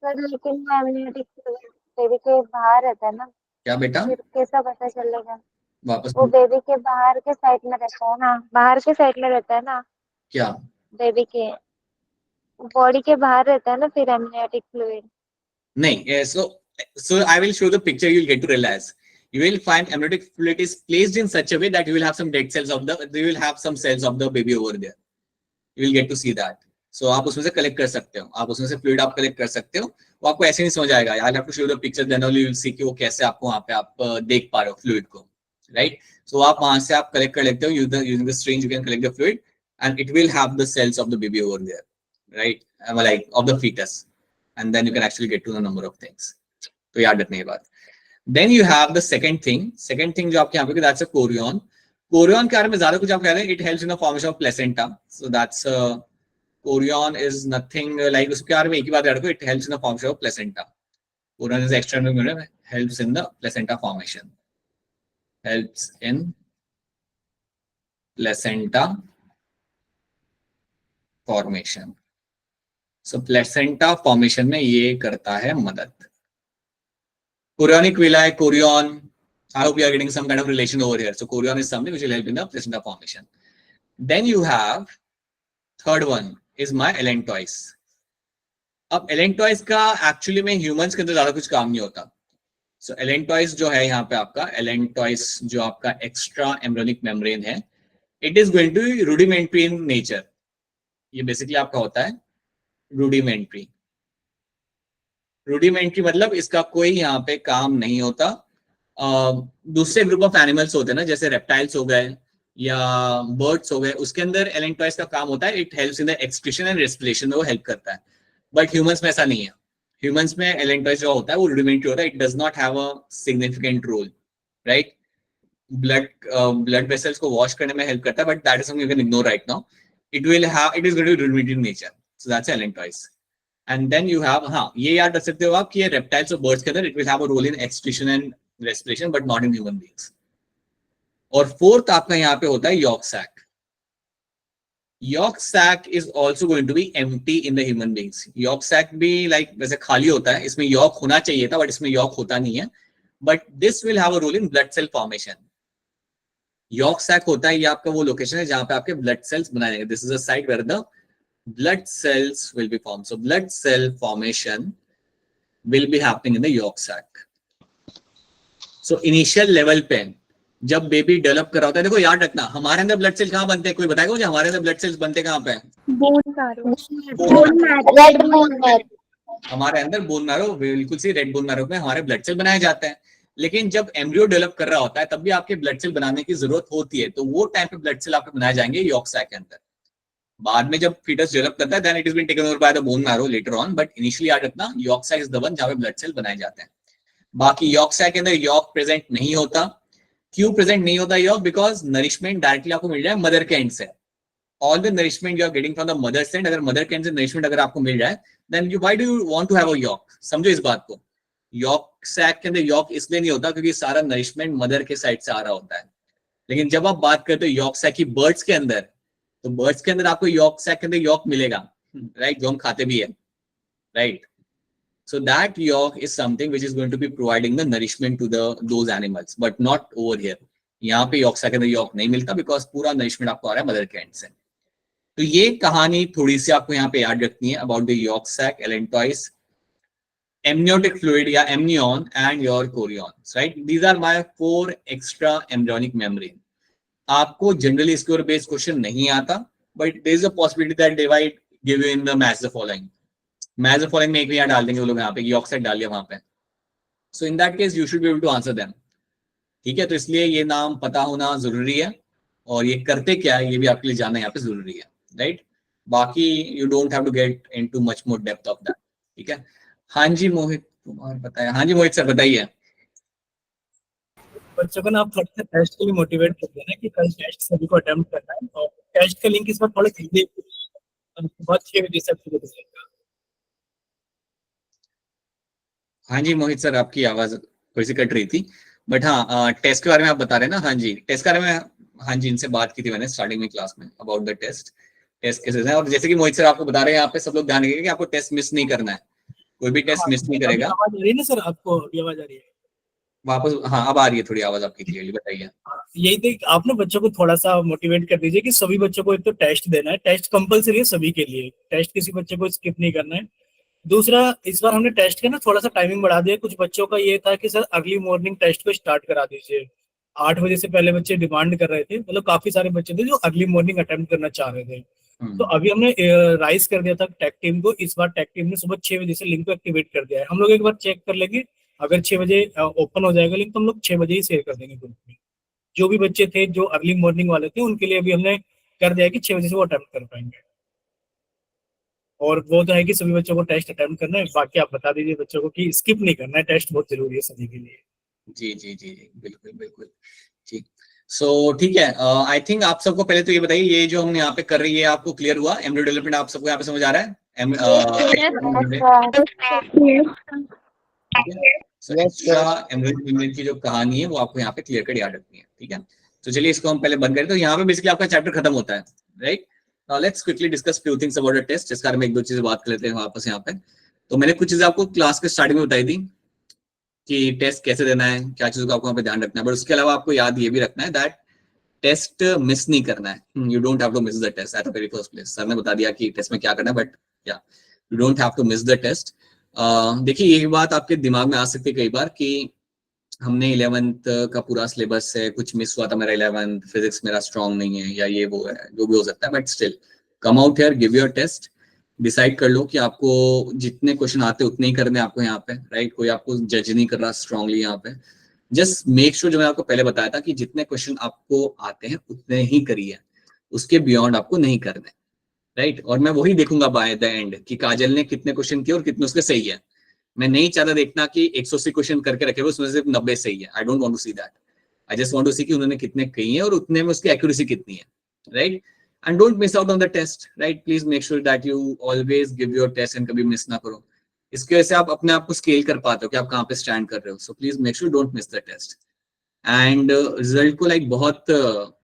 C: सर लेकिन एमनियोटिक फ्लूइड बेबी के बाहर रहता है ना,
A: क्या बेटा?
C: फिर कैसा पता चलेगा?
A: वापस
C: वो बेबी के बाहर के साइड में रहता है ना, बाहर के साइड में रहता है ना,
A: क्या
C: बेबी के बॉडी के बाहर रहता है ना फिर एमनियोटिक फ्लूइड?
A: नहीं, so I will show the picture, you will get to realize. You will find amniotic fluid is placed in such a way that you will have some dead cells of the, you will have some cells of the baby over there. You will get to see that. So आप उसमें से collect कर सकते हो, आप उसमें से fluid आप कलेक्ट कर सकते हो। वो आपको ऐसे नहीं समझ आएगा, I have to show the picture, then only you will see कि वो कैसे आपको वहाँ पे आप देख पा रहे हो फ्लूइड को, राइट? सो आप वहां से आप कलेक्ट कर लेते हो, using the syringe you can collect the fluid and it will have the cells of the baby over there, right? Like of the fetus, and then you can actually get to the number of things. तो याद रखने की बात। Then you have the second thing जो आपके यहाँ पे, that's a chorion. Chorion के बारे में ज्यादा कुछ आप कह रहे हैं, it helps in the formation of placenta. So that's chorion is nothing like, उसके बारे में एक ही बात याद रखो, it helps in the formation of placenta. Chorion is external, helps in the placenta formation. Helps in placenta formation. So placenta formation में ये करता है मदद। Chorionic villi, chorion. I hope you are getting some kind of relation over here. So chorion is something which will help in the placenta formation. Then you have third one is my allantois. अब allantois का actually में humans के अंदर ज्यादा कुछ काम नहीं होता। So allantois जो है यहाँ पे आपका allantois जो आपका extra embryonic membrane है, it is going to be rudimentary in nature. ये basically आपका होता है rudimentary. रूडिमेंट्री मतलब इसका कोई यहाँ पे काम नहीं होता। दूसरे ग्रुप ऑफ एनिमल्स होते हैं ना, जैसे रेप्टाइल्स हो गए या बर्ड्स हो गए, उसके अंदर एलेंटॉइस का काम होता है, it helps in the excretion and respiration में वो हेल्प करता है। बट ह्यूमंस में ऐसा नहीं है। ह्यूमंस में एलेंटॉइस जो होता है वो रूडिमेंट्री होता है, it does not have a significant role, right? Blood vessels को वॉश करने में हेल्प करता है, but that is something you can ignore right now. It is going to be rudimentary in nature, so that's allantois. And then you have, हाँ ये याद रख सकते हो आप कि ये reptiles और birds के अंदर it will have a role in excretion and respiration but not in human beings. और fourth आपका यहाँ पे होता है yolk sac. Yolk sac is also going to be empty in the human beings. Yolk sac भी like वैसे खाली होता है, इसमें yolk होना चाहिए था but इसमें yolk होता नहीं है, but this will have a role in blood cell formation. Yolk sac होता है, ये आपका वो लोकेशन है जहाँ पे आपके blood cells बनाए जाएंगे. This is a site where the blood cells will be formed. So blood cell formation will be happening in the yolk sac. So initial level पे जब बेबी डेवलप कर रहा होता है, देखो याद रखना हमारे अंदर ब्लड सेल कहाँ बनते हैं, कोई बताएगा मुझे हमारे अंदर ब्लड सेल्स बनते कहाँ पे? हमारे अंदर बोन मैरो, बिल्कुल सी रेड बोन मैरो में हमारे ब्लड सेल बनाए जाते हैं। लेकिन जब एम्ब्रियो डेवलप कर रहा होता है तब भी आपके ब्लड सेल बनाने की जरूरत होती है, तो वो टाइम पे ब्लड सेल आपके बनाए जाएंगे यॉक सैक के अंदर। बाद में जब फीटस डेवलप करता है then it is been taken over by the bone marrow later on, but initially याद रखना yolk sac is the one जहां पे ब्लड सेल बनाए जाते हैं। बाकी यॉक सैक के अंदर यॉक प्रेजेंट नहीं होता। क्यों प्रेजेंट नहीं होता यॉक? बिकॉज नरिशमेंट डायरेक्टली आपको मिल जाए मदर के एंड से। All the nourishment you are getting from the mother end, अगर मदर के एंड से नरिशमेंट अगर आपको मिल जाए then you why do you want to have a yolk? समझो इस बात को, यॉक सैक के अंदर यॉक इसलिए नहीं होता क्योंकि सारा नरिशमेंट मदर के साइड से आ रहा होता है। लेकिन जब आप बात करते हो यॉक सैक की बर्ड्स के अंदर, तो बर्ड्स के अंदर आपको यॉक सैक के अंदर यॉक मिलेगा, राइट, जो हम खाते भी है, right. So that yolk is something which is going to be providing the nourishment to those animals, but not over here. यहाँ पे yolk sac के अंदर yolk नहीं मिलता because पूरा nourishment आपको आ रहा है मदर के एंड से। तो ये कहानी थोड़ी सी आपको यहाँ पे याद रखनी है about the yolk sac, allantois, amniotic fluid या amnion and your chorions, right? These are my 4 extra embryonic membrane. आपको जनरली इसके ऊपर बेस्ड क्वेश्चन नहीं आता, but there is a possibility that they might give you in the match the following. Match the following में एक भी यहाँ डाल देंगे वो लोग, यहाँ पे यॉर्कशायर डाल दिया वहां पे. So in that case you should be able to answer them. ठीक है, तो इसलिए ये नाम पता होना जरूरी है, और ये करते क्या है ये भी आपके लिए जानना यहाँ पे जरूरी है, राइट? बाकी you don't have to get into much more depth of that. ठीक है. हाँ जी मोहित कुमार बताया. हाँ जी मोहित सर बताइए.
K: बच्चों को ना आप थोड़ा सा टेस्ट के लिए मोटिवेट कर देना कि कल टेस्ट सभी को अटेम्प्ट करना है, और टेस्ट का लिंक इस बार थोड़ा जल्दी बहुत 6 बजे से शुरू हो जाएगा.
A: हाँ जी मोहित सर, आपकी आवाज थोड़ी सी कट रही थी, बट हाँ टेस्ट के बारे में आप बता रहे हैं ना. हाँ जी, टेस्ट के बारे में हाँ जी इनसे बात की थी मैंने स्टार्टिंग में क्लास में अबाउट द टेस्ट केसेस हैं. और जैसे कि मोहित सर आपको बता रहे हैं, यहाँ पे सब लोग ध्यान रखिएगा कि आपको टेस्ट मिस नहीं करना है, कोई भी टेस्ट मिस नहीं करेगा.
K: आवाज आ रही है ना सर, आपको अभी आवाज आ रही है?
A: वापस हाँ अब आ रही है थोड़ी आवाज आपकी क्लियरली. बताइए.
K: यही तो आप ना बच्चों को थोड़ा सा मोटिवेट कर दीजिए कि सभी बच्चों को एक तो टेस्ट देना है, टेस्ट कंपलसरी है सभी के लिए, टेस्ट किसी बच्चे को स्किप नहीं करना है. दूसरा, इस बार हमने टेस्ट का ना थोड़ा सा टाइमिंग बढ़ा दिया. कुछ बच्चों का ये था कि सर अर्ली मॉर्निंग टेस्ट को स्टार्ट करा दीजिए. 8 बजे से पहले बच्चे डिमांड कर रहे थे, मतलब काफी सारे बच्चे थे जो अर्ली मॉर्निंग अटेम्प्ट करना चाह रहे थे. तो अभी हमने राइज कर दिया था टेक टीम को. इस बार टेक टीम ने सुबह 6 बजे से लिंक को एक्टिवेट कर दिया है. हम लोग एक बार चेक कर लेंगे, अगर 6 बजे ओपन हो जाएगा लिंक तो हम लोग 6 बजे ही शेयर कर देंगे ग्रुप में. जो भी बच्चे थे जो अर्ली मॉर्निंग वाले थे उनके लिए अभी हमने कर दिया कि 6 बजे से वो अटेम्प्ट कर पाएंगे. और वो तो है कि सभी बच्चों को टेस्ट अटेम्प्ट करना है. बाकी आप बता दीजिए बच्चों को कि स्किप नहीं करना है, टेस्ट बहुत जरूरी है सभी के लिए.
A: जी जी जी जी बिल्कुल बिल्कुल ठीक. सो ठीक है, आई थिंक आप सबको पहले तो ये बताइए, ये जो हम यहाँ पे कर रही है आपको क्लियर हुआ? एम्ब्रियो डेवलपमेंट आप सबको यहाँ पे समझ आ रहा है? एम्ब्रियो की जो कहानी है वो आपको यहाँ पे क्लियर कट याद रखनी है. ठीक है, तो चलिए इसको हम पहले बंद करें. तो यहाँ पे बेसिकली आपका चैप्टर खत्म होता है, right? Now let's quickly discuss few things about the test. इस बारे में एक दो चीजें बात कर लेते हैं वापस यहाँ पे. तो मैंने कुछ चीजें आपको क्लास के स्टार्टिंग में बताई थी कि टेस्ट कैसे देना है, क्या चीजों का आपको यहाँ पे ध्यान रखना है. बट उसके अलावा आपको याद ये भी रखना है दैट टेस्ट मिस नहीं करना है. You don't have to miss the test at the very first place. Sir ने बता दिया कि टेस्ट में क्या करना है, बट या you don't have to miss the test. देखिए ये बात आपके दिमाग में आ सकती है कई बार कि हमने 11th का पूरा सिलेबस है, कुछ मिस हुआ था मेरा 11th, फिजिक्स मेरा स्ट्रॉन्ग नहीं है या ये वो है, जो भी हो सकता है. But still come out here, give your test, decide कर लो कि आपको जितने क्वेश्चन आते हैं उतने ही करने आपको यहाँ पे, राइट? कोई आपको जज नहीं कर रहा स्ट्रांगली यहाँ पे. जस्ट मेक श्योर, जो मैंने आपको पहले बताया था कि जितने क्वेश्चन आपको आते हैं उतने ही करिए, उसके बियॉन्ड आपको नहीं करने, राइट? और मैं वही देखूंगा बाय द एंड कि काजल ने कितने क्वेश्चन किए और कितने उसके सही है. मैं नहीं चाहता देखना कि 180 क्वेश्चन करके रखे हुए उसमें सिर्फ 90 सही है. I don't want to see that. I just want to see कि उन्होंने कितने कही है और उतने में उसकी एक्यूरेसी कितनी है, right? And don't miss out on the test, right? Please make sure that you always give your test and कभी मिस ना करो. इसके वजह से आप अपने आप को स्केल कर पाते हो कि आप कहाँ पे स्टैंड कर रहे हो. So please make sure don't miss the test. And result को लाइक बहुत